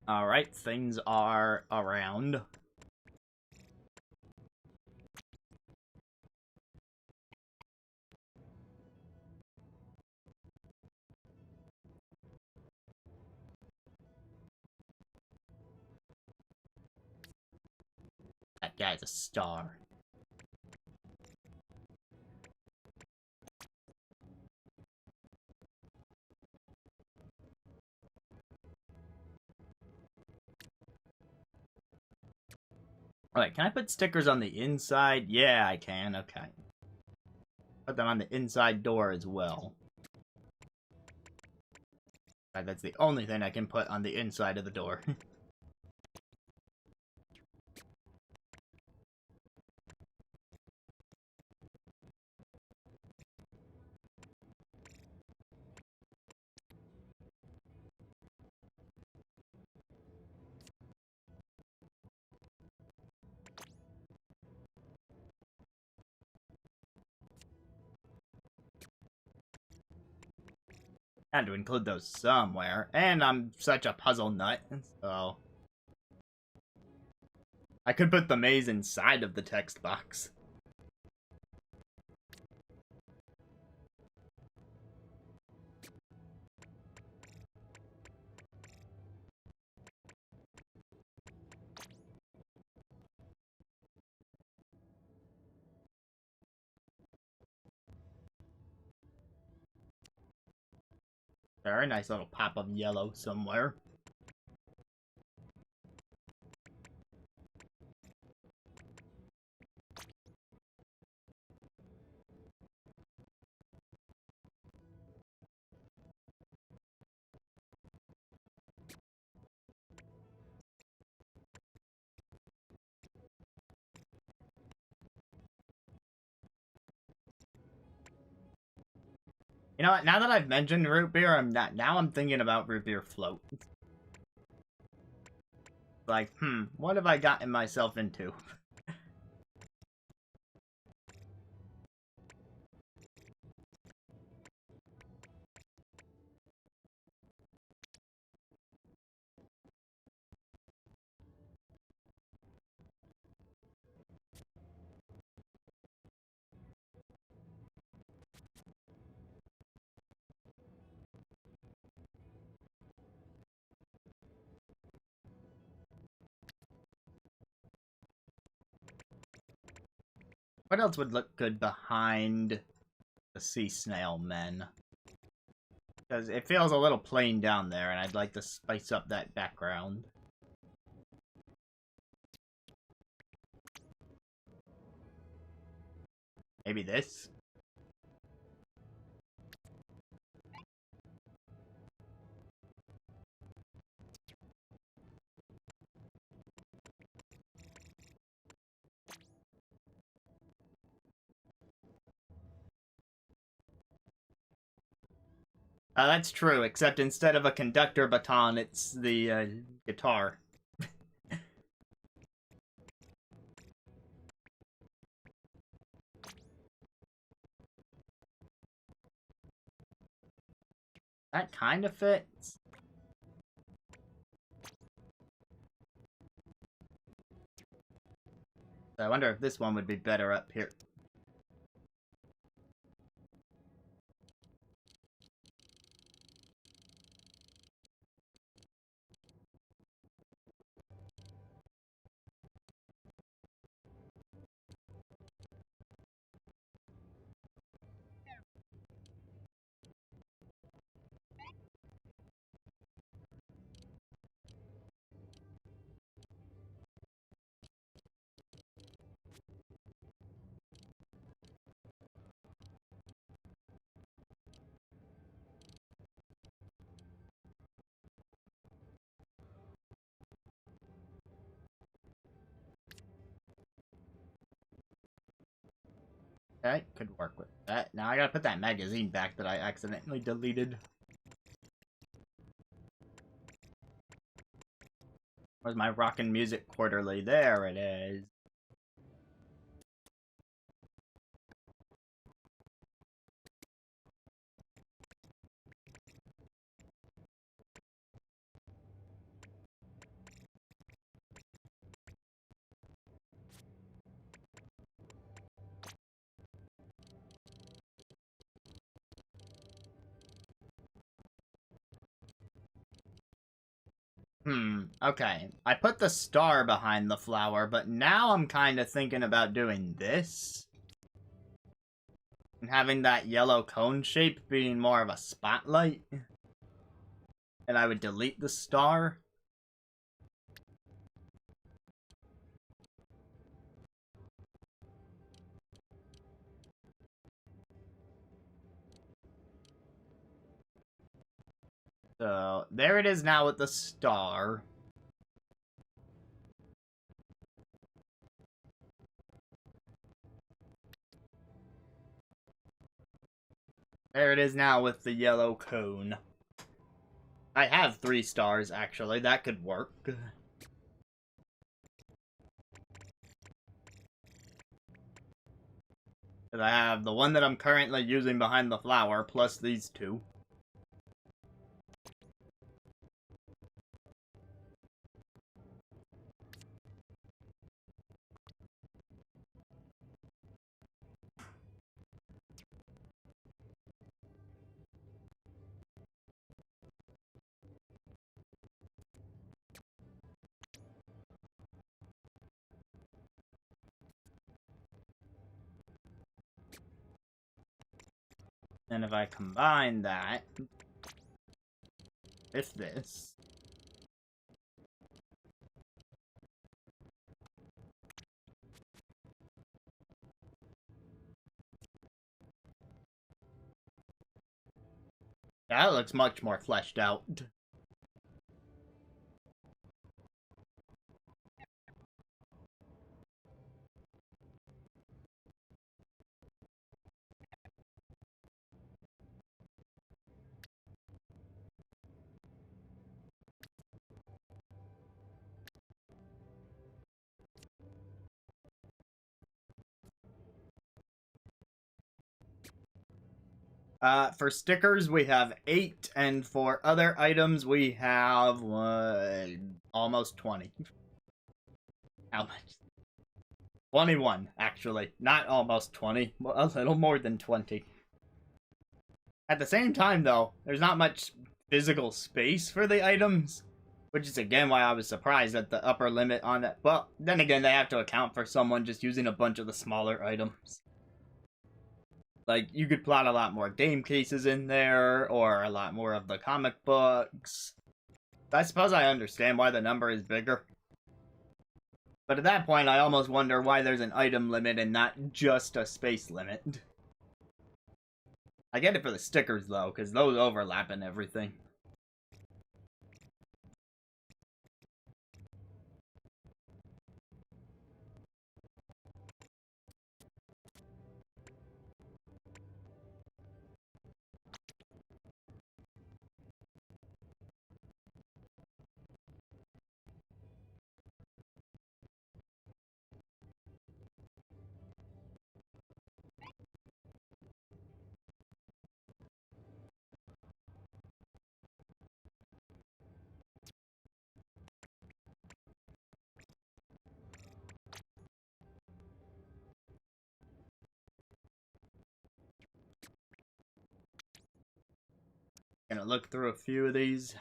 Alright, things are around. That guy's a star. Alright, can I put stickers on the inside? Yeah, I can, okay. Put them on the inside door as well. Right, that's the only thing I can put on the inside of the door. Had to include those somewhere. And I'm such a puzzle nut, so... I could put the maze inside of the text box. Very nice little pop of yellow somewhere. You know what? Now that I've mentioned root beer, now I'm thinking about root beer float. Like, what have I gotten myself into? What else would look good behind the sea snail men? Because it feels a little plain down there, and I'd like to spice up that background. Maybe this? That's true, except instead of a conductor baton, it's the guitar. That kind of fits. So I wonder if this one would be better up here. Okay, could work with that. Now I gotta put that magazine back that I accidentally deleted. Where's my Rockin' Music Quarterly? There it is. Okay. I put the star behind the flower, but now I'm kind of thinking about doing this. And having that yellow cone shape being more of a spotlight. And I would delete the star. So, there it is now with the star. There it is now with the yellow cone. I have 3 stars, actually. That could work. Because I have the one that I'm currently using behind the flower, plus these 2. And if I combine that with this, that looks much more fleshed out. For stickers, we have 8, and for other items, we have almost 20. How much? 21, actually. Not almost 20, a little more than 20. At the same time, though, there's not much physical space for the items, which is again why I was surprised at the upper limit on that. Well, then again, they have to account for someone just using a bunch of the smaller items. Like, you could plot a lot more game cases in there, or a lot more of the comic books. I suppose I understand why the number is bigger. But at that point, I almost wonder why there's an item limit and not just a space limit. I get it for the stickers, though, because those overlap and everything. Gonna look through a few of these.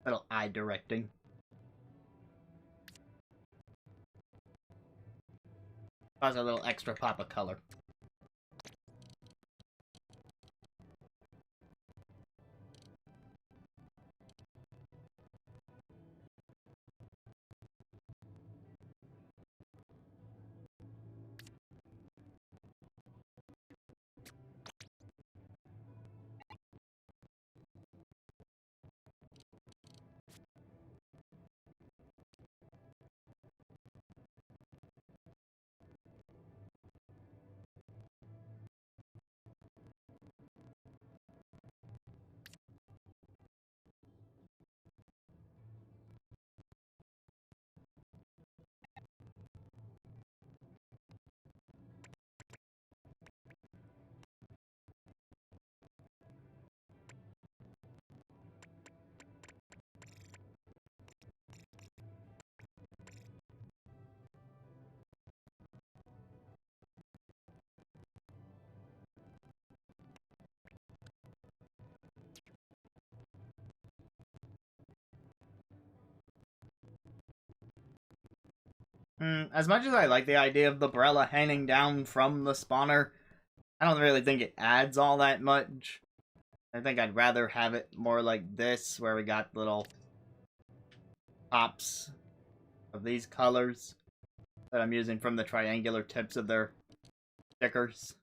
Little eye directing. Cause a little extra pop of color. As much as I like the idea of the umbrella hanging down from the spawner, I don't really think it adds all that much. I think I'd rather have it more like this, where we got little pops of these colors that I'm using from the triangular tips of their stickers.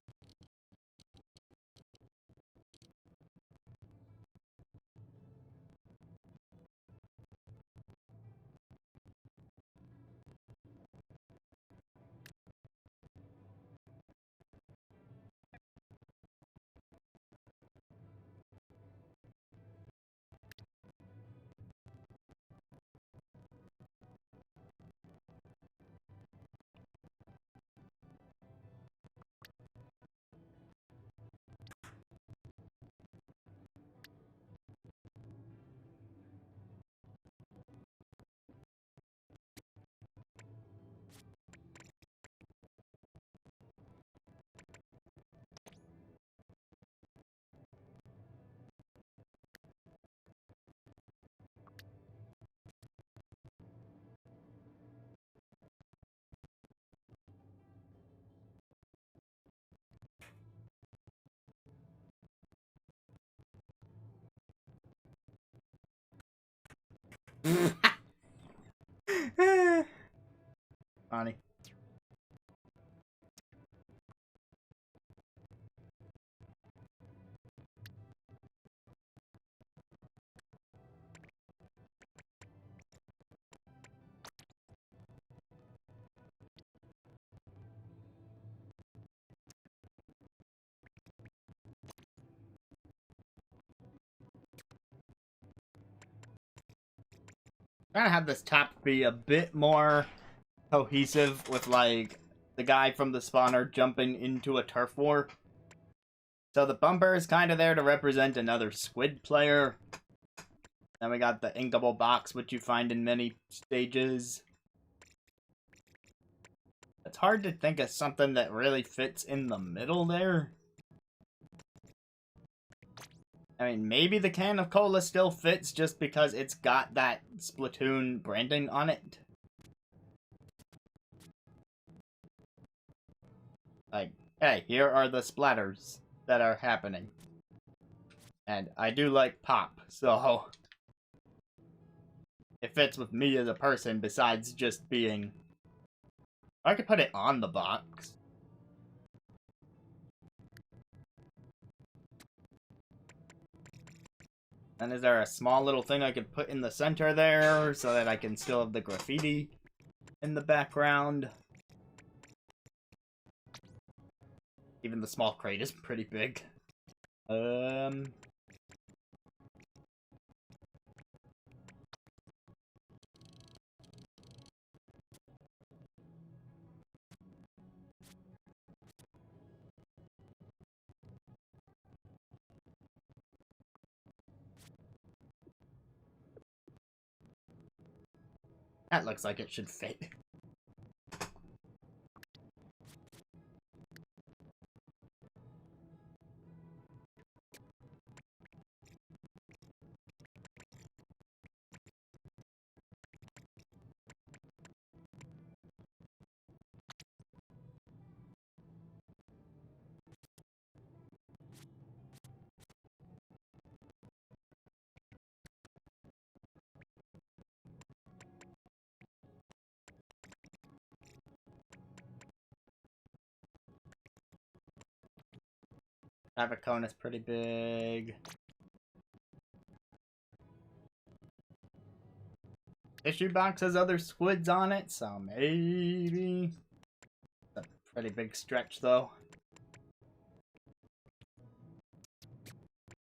Funny. Trying to have this top be a bit more cohesive with, like, the guy from the spawner jumping into a turf war. So the bumper is kind of there to represent another squid player. Then we got the inkable box, which you find in many stages. It's hard to think of something that really fits in the middle there. I mean, maybe the can of cola still fits just because it's got that Splatoon branding on it. Like, hey, here are the splatters that are happening. And I do like pop, so it fits with me as a person besides just being... I could put it on the box. And is there a small little thing I could put in the center there so that I can still have the graffiti in the background? Even the small crate is pretty big. That looks like it should fit. Traffic cone is pretty big. Issue box has other squids on it, so maybe... It's a pretty big stretch, though.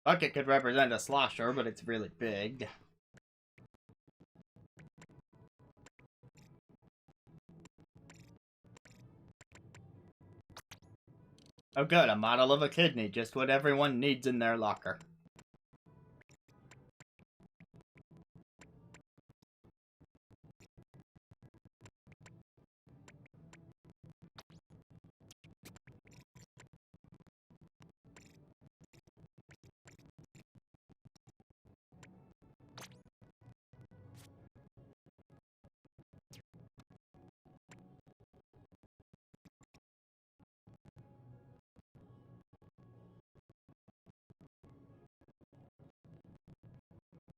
Bucket could represent a slosher, but it's really big. Oh good, a model of a kidney, just what everyone needs in their locker.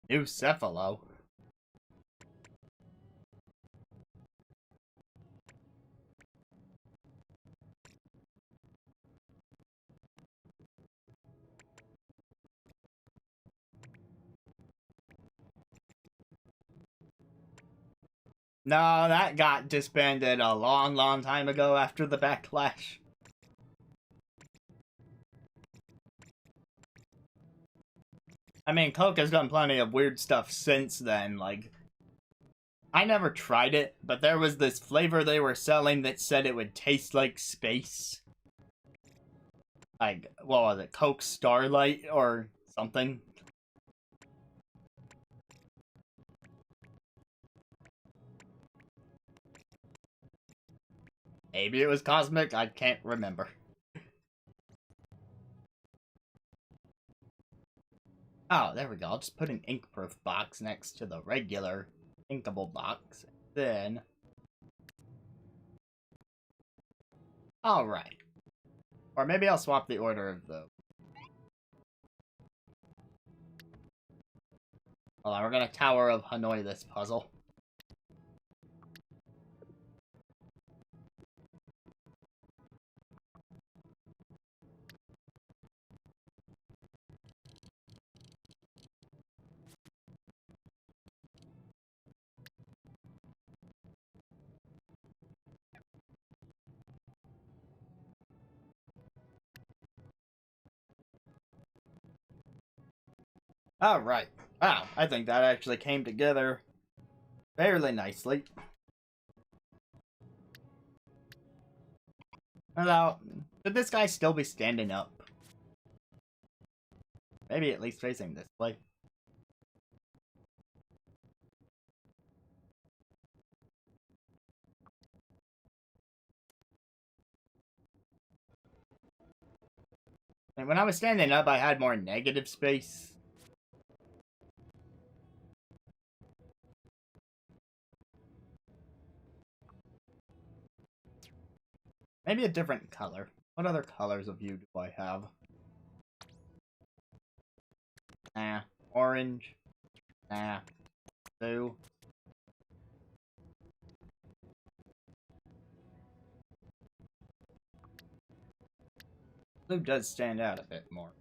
New Cephalo. No, that got disbanded a long, long time ago after the backlash. I mean, Coke has done plenty of weird stuff since then, like... I never tried it, but there was this flavor they were selling that said it would taste like space. Like, what was it? Coke Starlight or something? Maybe it was cosmic, I can't remember. Oh, there we go. I'll just put an ink-proof box next to the regular inkable box. Then... Alright. Or maybe I'll swap the order of the... Hold on, we're gonna Tower of Hanoi this puzzle. Alright. Wow, I think that actually came together fairly nicely. Now, should this guy still be standing up? Maybe at least facing this way. And when I was standing up, I had more negative space. Maybe a different color. What other colors of you do I have? Nah. Orange. Nah. Blue. Blue does stand out a bit more.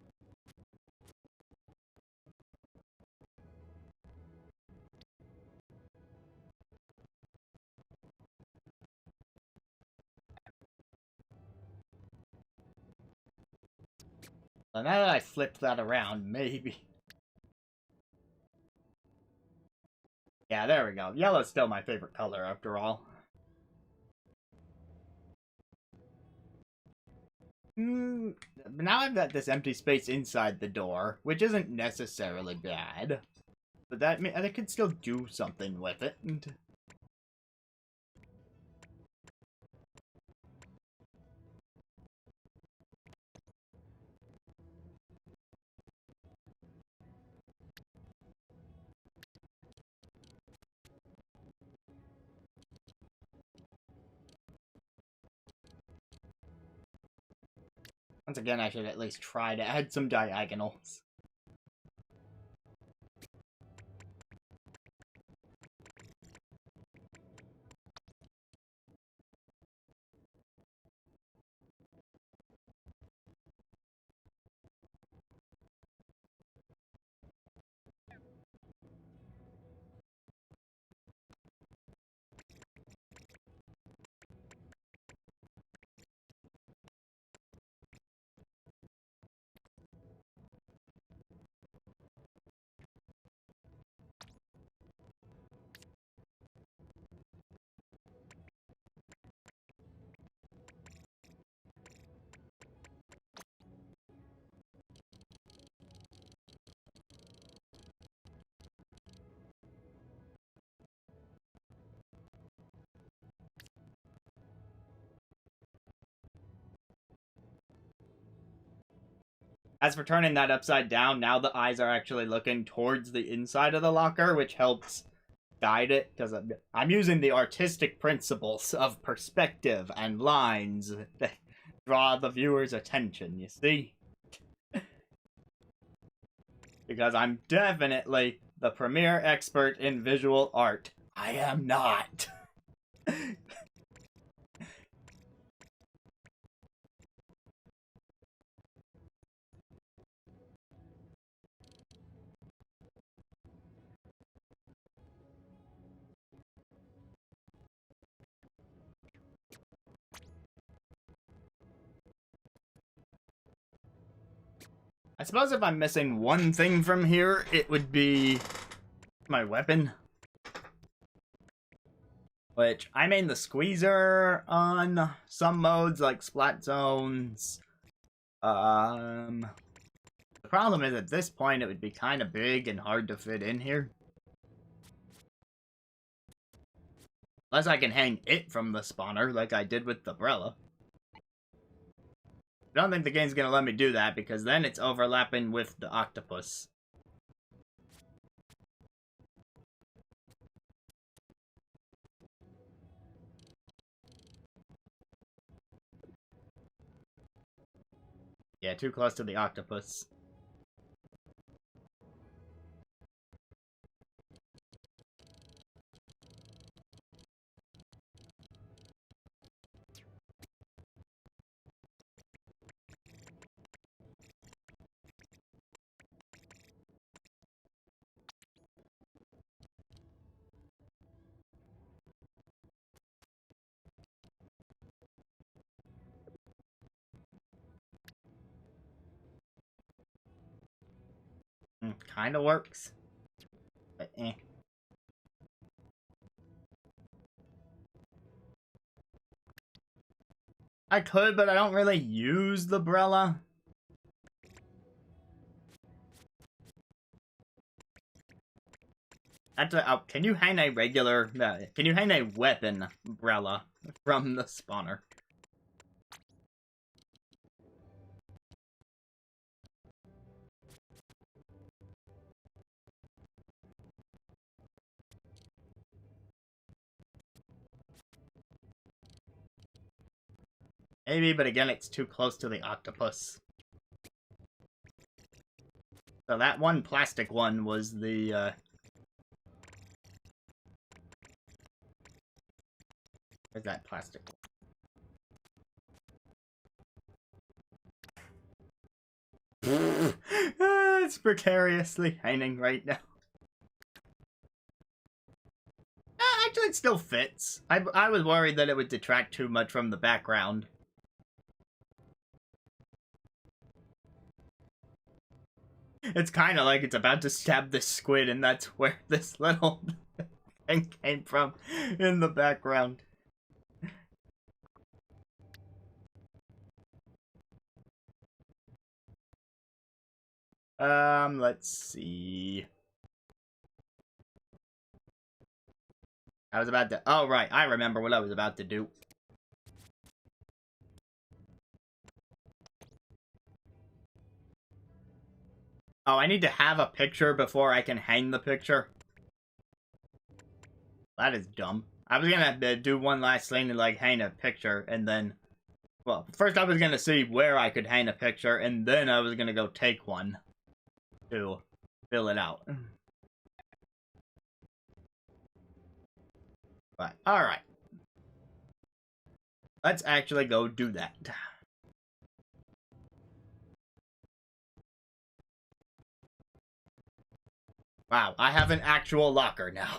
So now that I flipped that around, maybe... Yeah, there we go. Yellow's still my favorite color, after all. Now I've got this empty space inside the door, which isn't necessarily bad. But that I could still do something with it. Once again, I should at least try to add some diagonals. As for turning that upside down, now the eyes are actually looking towards the inside of the locker, which helps guide it, because I'm using the artistic principles of perspective and lines that draw the viewer's attention, you see? Because I'm definitely the premier expert in visual art. I am not. I suppose if I'm missing one thing from here, it would be my weapon. Which, I main the squeezer on some modes, like Splat Zones. The problem is, at this point, it would be kind of big and hard to fit in here. Unless I can hang it from the spawner, like I did with the umbrella. I don't think the game's gonna let me do that, because then it's overlapping with the octopus. Yeah, too close to the octopus. Kinda works. But eh. I could, but I don't really use the umbrella. Can you hang a regular, can you hang a weapon umbrella from the spawner? Maybe, but again, it's too close to the octopus. So that one plastic one was the, where's that plastic one? It's precariously hanging right now. Actually, it still fits. I was worried that it would detract too much from the background. It's kind of like it's about to stab this squid, and that's where this little thing came from in the background. Let's see. I was about to... Oh, right. I remember what I was about to do. Oh, I need to have a picture before I can hang the picture. That is dumb. I was gonna do one last thing to, like, hang a picture, and then... Well, first I was gonna see where I could hang a picture, and then I was gonna go take one to fill it out. But, alright. Let's actually go do that. Wow, I have an actual locker now.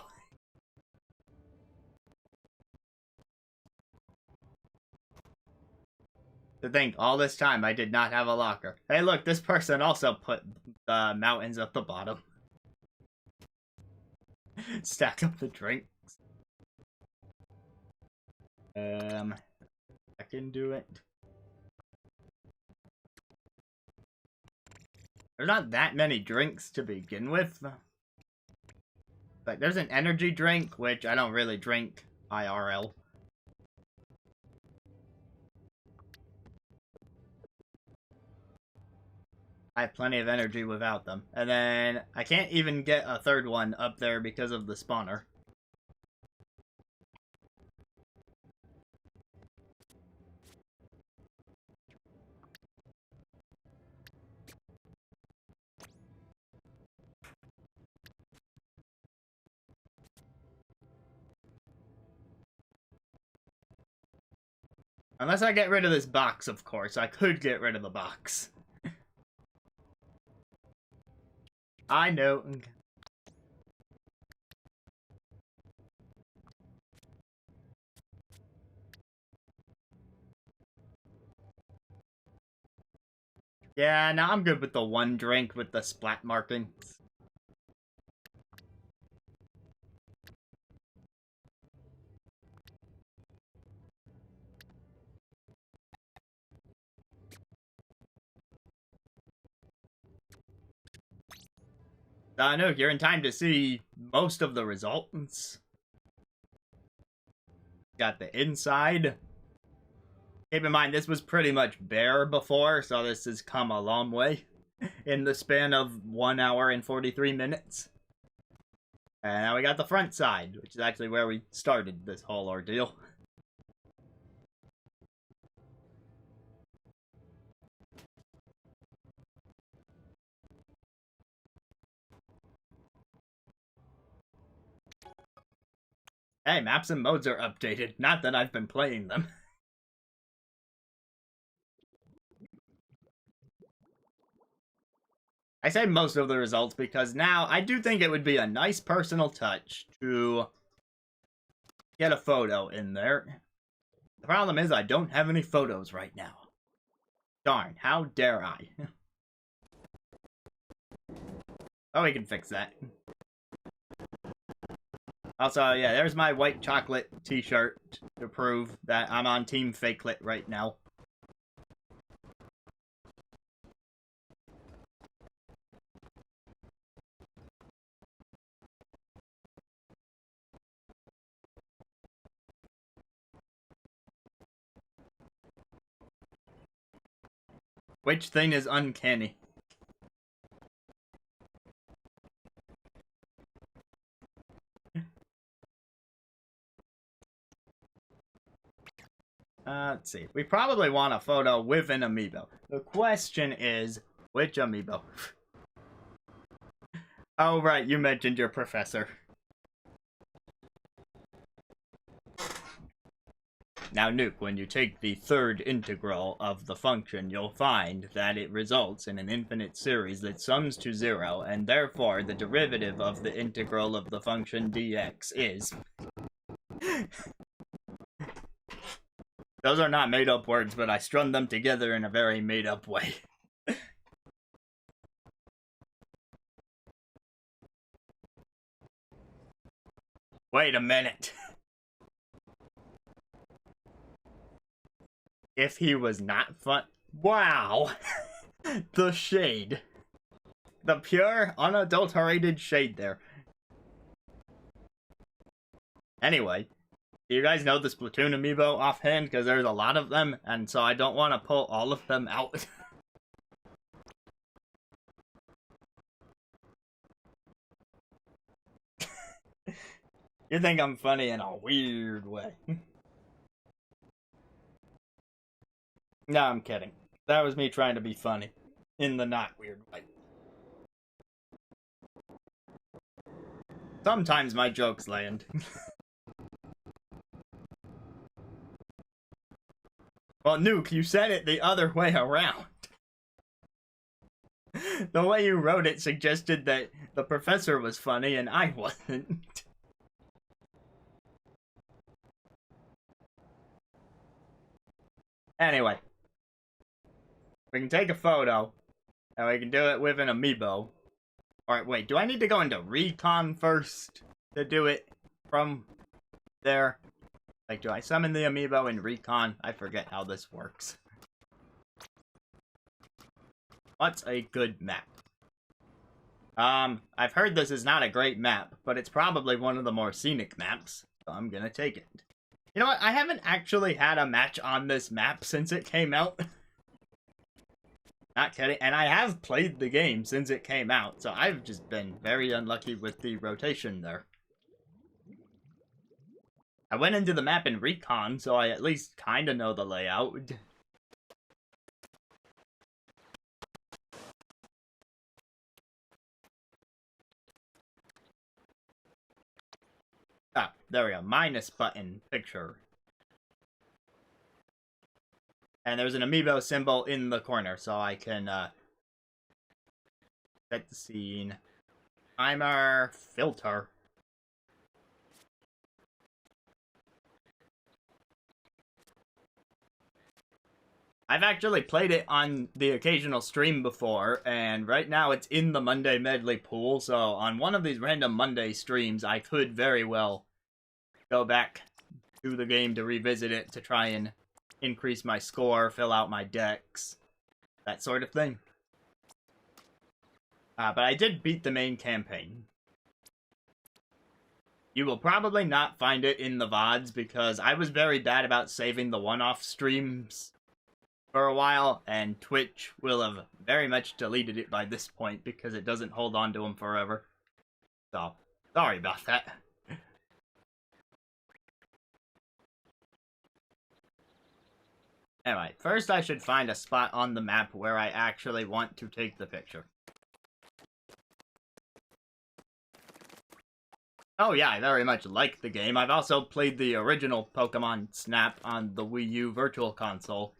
To think, all this time I did not have a locker. Hey look, this person also put the mountains at the bottom. Stack up the drinks. I can do it. There's not that many drinks to begin with. Like, there's an energy drink, which I don't really drink IRL. I have plenty of energy without them. And then, I can't even get a third one up there because of the spawner. Unless I get rid of this box, of course. I could get rid of the box. I know. Yeah, now I'm good with the one drink with the splat markings. No, you're in time to see most of the results. Got the inside. Keep in mind, this was pretty much bare before, so this has come a long way in the span of 1 hour and 43 minutes. And now we got the front side, which is actually where we started this whole ordeal. Hey, maps and modes are updated. Not that I've been playing them. I say most of the results because now I do think it would be a nice personal touch to get a photo in there. The problem is I don't have any photos right now. Darn, how dare I? Oh, we can fix that. Also, yeah, there's my white chocolate t-shirt to prove that I'm on Team Fakelit right now. Which thing is uncanny? Let's see. We probably want a photo with an amiibo. The question is, which amiibo? Oh, right, you mentioned your professor. Now, Nuke, when you take the third integral of the function, you'll find that it results in an infinite series that sums to 0, and therefore the derivative of the integral of the function dx is... Those are not made-up words, but I strung them together in a very made-up way. Wait a minute. If he was not fun... Wow! The shade. The pure, unadulterated shade there. Anyway, do you guys know the Splatoon amiibo offhand? Because there's a lot of them, and so I don't want to pull all of them out. You think I'm funny in a weird way. No, I'm kidding. That was me trying to be funny. In the not weird way. Sometimes my jokes land. Well, Nuke, you said it the other way around. The way you wrote it suggested that the professor was funny and I wasn't. Anyway. We can take a photo, and we can do it with an amiibo. Alright, wait, do I need to go into Recon first to do it from there? Like, do I summon the amiibo in Recon? I forget how this works. What's a good map? I've heard this is not a great map, but it's probably one of the more scenic maps, so I'm gonna take it. You know what, I haven't actually had a match on this map since it came out. Not kidding. And I have played the game since it came out, so I've just been very unlucky with the rotation there. I went into the map in Recon, so I at least kind of know the layout. Ah, there we go. Minus button picture. And there's an amiibo symbol in the corner, so I can set the scene. Timer filter. I've actually played it on the occasional stream before, and right now it's in the Monday Medley pool, so on one of these random Monday streams, I could very well go back to the game to revisit it to try and increase my score, fill out my decks, that sort of thing. But I did beat the main campaign. You will probably not find it in the VODs because I was very bad about saving the one-off streams for a while, and Twitch will have very much deleted it by this point because it doesn't hold on to them forever. So, sorry about that. Anyway, first I should find a spot on the map where I actually want to take the picture. Oh yeah, I very much like the game. I've also played the original Pokemon Snap on the Wii U Virtual Console.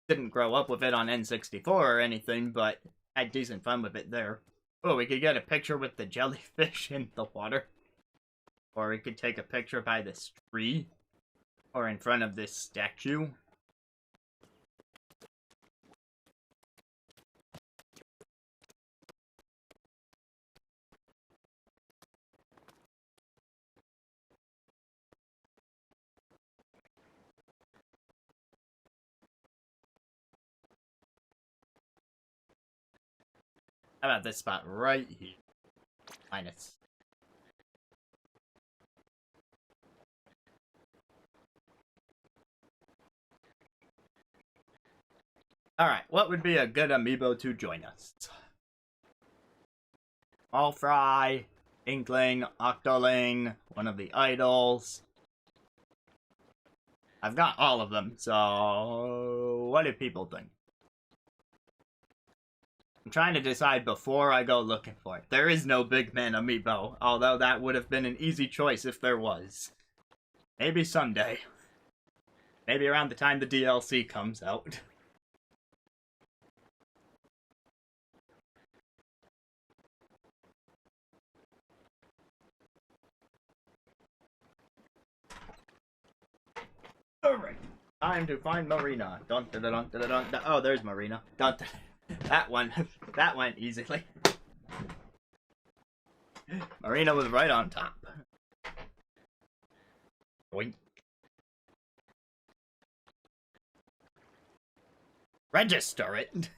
Didn't grow up with it on N64 or anything, but had decent fun with it there. Oh, we could get a picture with the jellyfish in the water. Or we could take a picture by this tree. Or in front of this statue. How about this spot right here? Minus. Alright, what would be a good amiibo to join us? All Fry, Inkling, Octoling, one of the idols. I've got all of them, so what do people think? I'm trying to decide before I go looking for it. There is no Big Man amiibo, although that would have been an easy choice if there was. Maybe someday. Maybe around the time the DLC comes out. Alright, time to find Marina. Dun, dun, dun, dun, dun, dun, dun. Oh, there's Marina. Dun, dun. That went easily. Marina was right on top. Boink. Register it.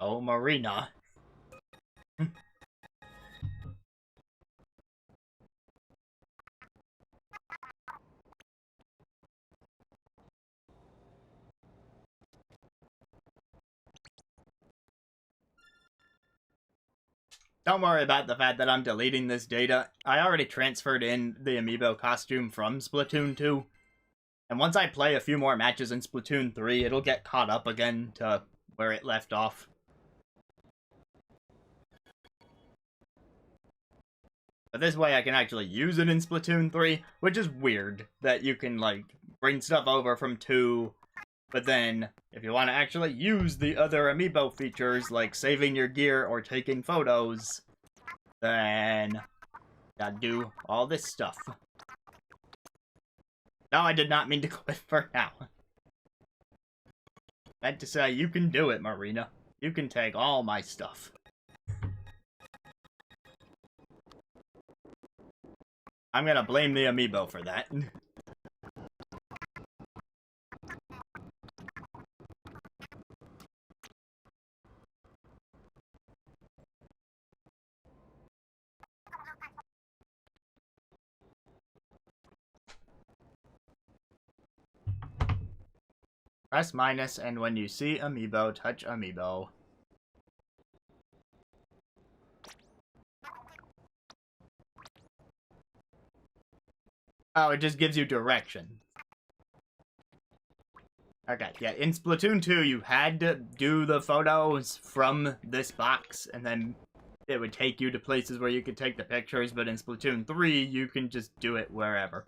Oh, Marina. Don't worry about the fact that I'm deleting this data. I already transferred in the amiibo costume from Splatoon 2. And once I play a few more matches in Splatoon 3, it'll get caught up again to where it left off. But this way I can actually use it in Splatoon 3, which is weird that you can, like, bring stuff over from 2, but then, if you want to actually use the other amiibo features, like saving your gear or taking photos, then you gotta do all this stuff. No, I did not mean to quit for now. Meant to say, you can do it, Marina. You can take all my stuff. I'm gonna blame the amiibo for that. Press minus, and when you see amiibo, touch amiibo. Oh, it just gives you direction. Okay, yeah, in Splatoon 2, you had to do the photos from this box, and then it would take you to places where you could take the pictures, but in Splatoon 3, you can just do it wherever.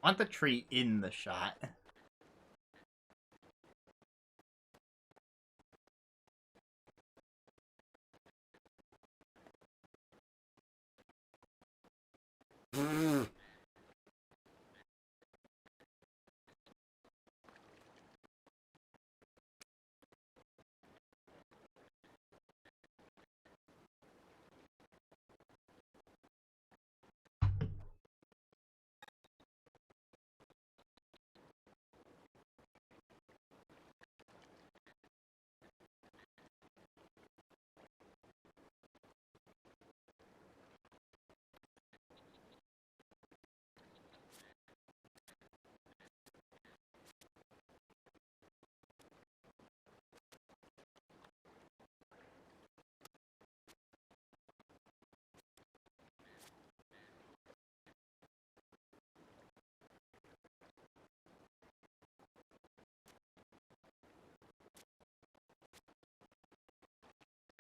I want the tree in the shot.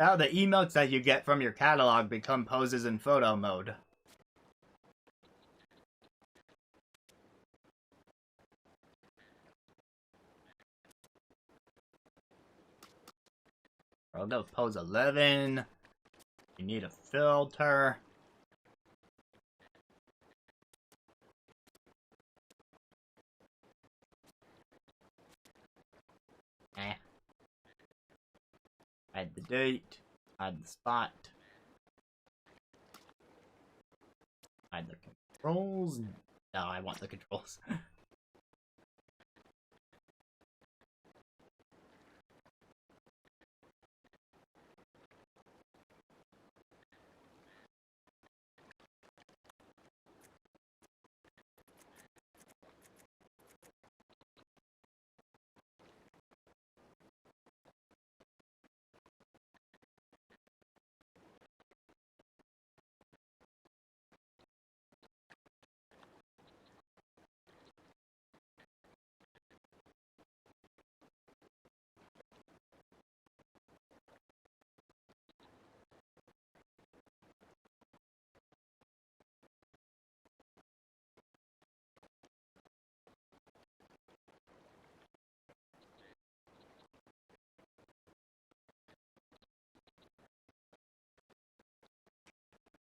Oh, the emotes that you get from your catalog become poses in photo mode. I'll go pose 11. You need a filter. Add the date. Add the spot. Add the controls. No, I want the controls.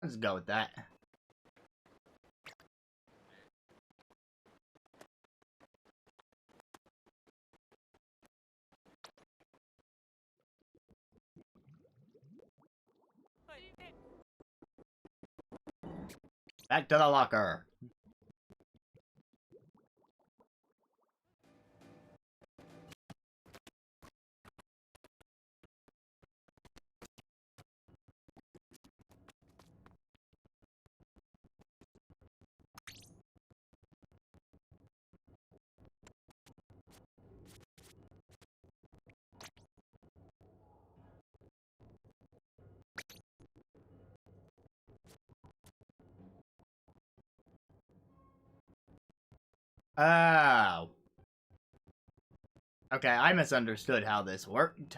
Let's go with that. Back to the locker. Oh. Okay, I misunderstood how this worked.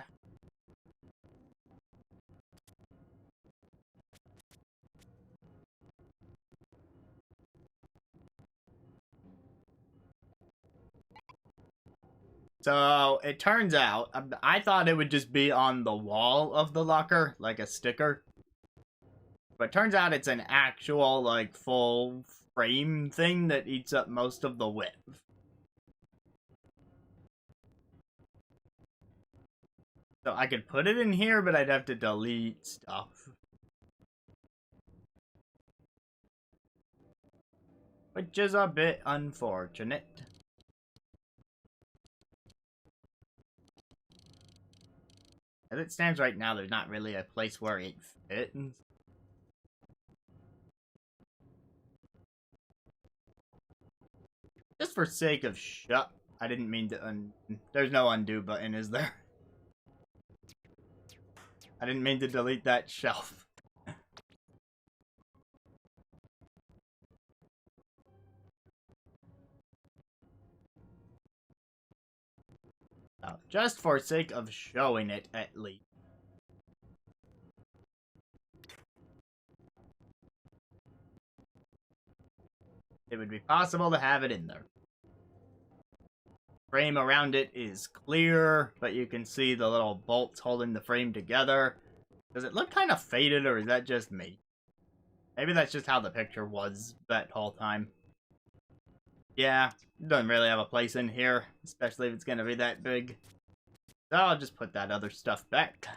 So, it turns out, I thought it would just be on the wall of the locker, like a sticker. But turns out it's an actual, like, full frame thing that eats up most of the width. So I could put it in here, but I'd have to delete stuff. Which is a bit unfortunate. As it stands right now, there's not really a place where it fits. Just for sake of shut. I didn't mean to there's no undo button, is there? I didn't mean to delete that shelf. Just for sake of showing it, at least. It would be possible to have it in there. Frame around it is clear, but you can see the little bolts holding the frame together. Does it look kind of faded, or is that just me? Maybe that's just how the picture was that whole time. Yeah, it doesn't really have a place in here, especially if it's going to be that big. So I'll just put that other stuff back.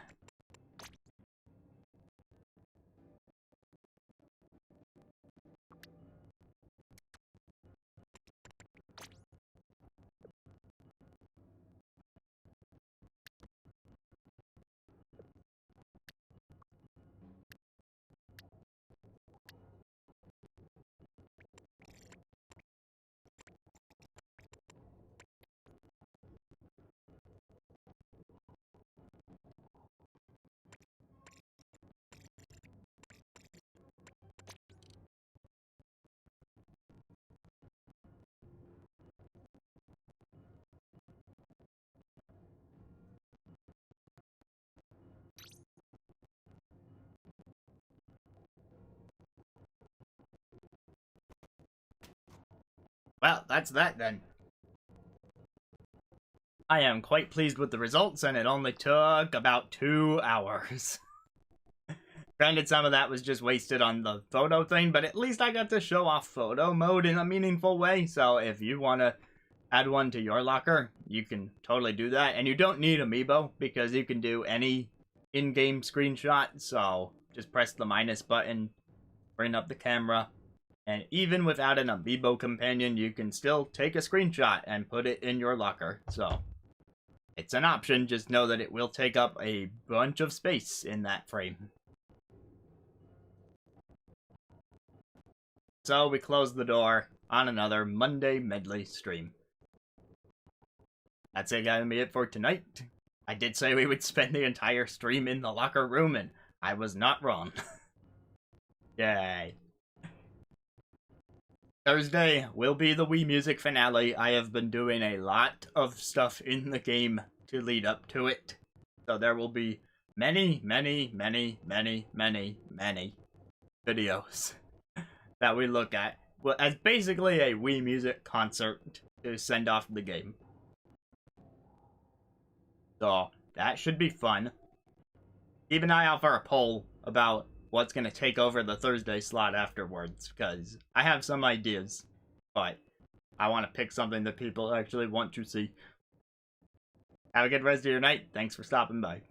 Well, that's that then. I am quite pleased with the results, and it only took about 2 hours. Granted, some of that was just wasted on the photo thing, but at least I got to show off photo mode in a meaningful way, so if you want to add one to your locker, you can totally do that, and you don't need Amiibo, because you can do any in-game screenshot, so just press the minus button, bring up the camera, and even without an Amiibo companion, you can still take a screenshot and put it in your locker. So it's an option, just know that it will take up a bunch of space in that frame. So we close the door on another Monday Medley stream. That's gonna be it for tonight. I did say we would spend the entire stream in the locker room, and I was not wrong. Yay. Thursday will be the Wii Music finale. I have been doing a lot of stuff in the game to lead up to it. So there will be many, many, many, many, many, many videos that we look at as basically a Wii Music concert to send off the game. So that should be fun. Keep an eye out for a poll about what's going to take over the Thursday slot afterwards, because I have some ideas, but I want to pick something that people actually want to see. Have a good rest of your night. Thanks for stopping by.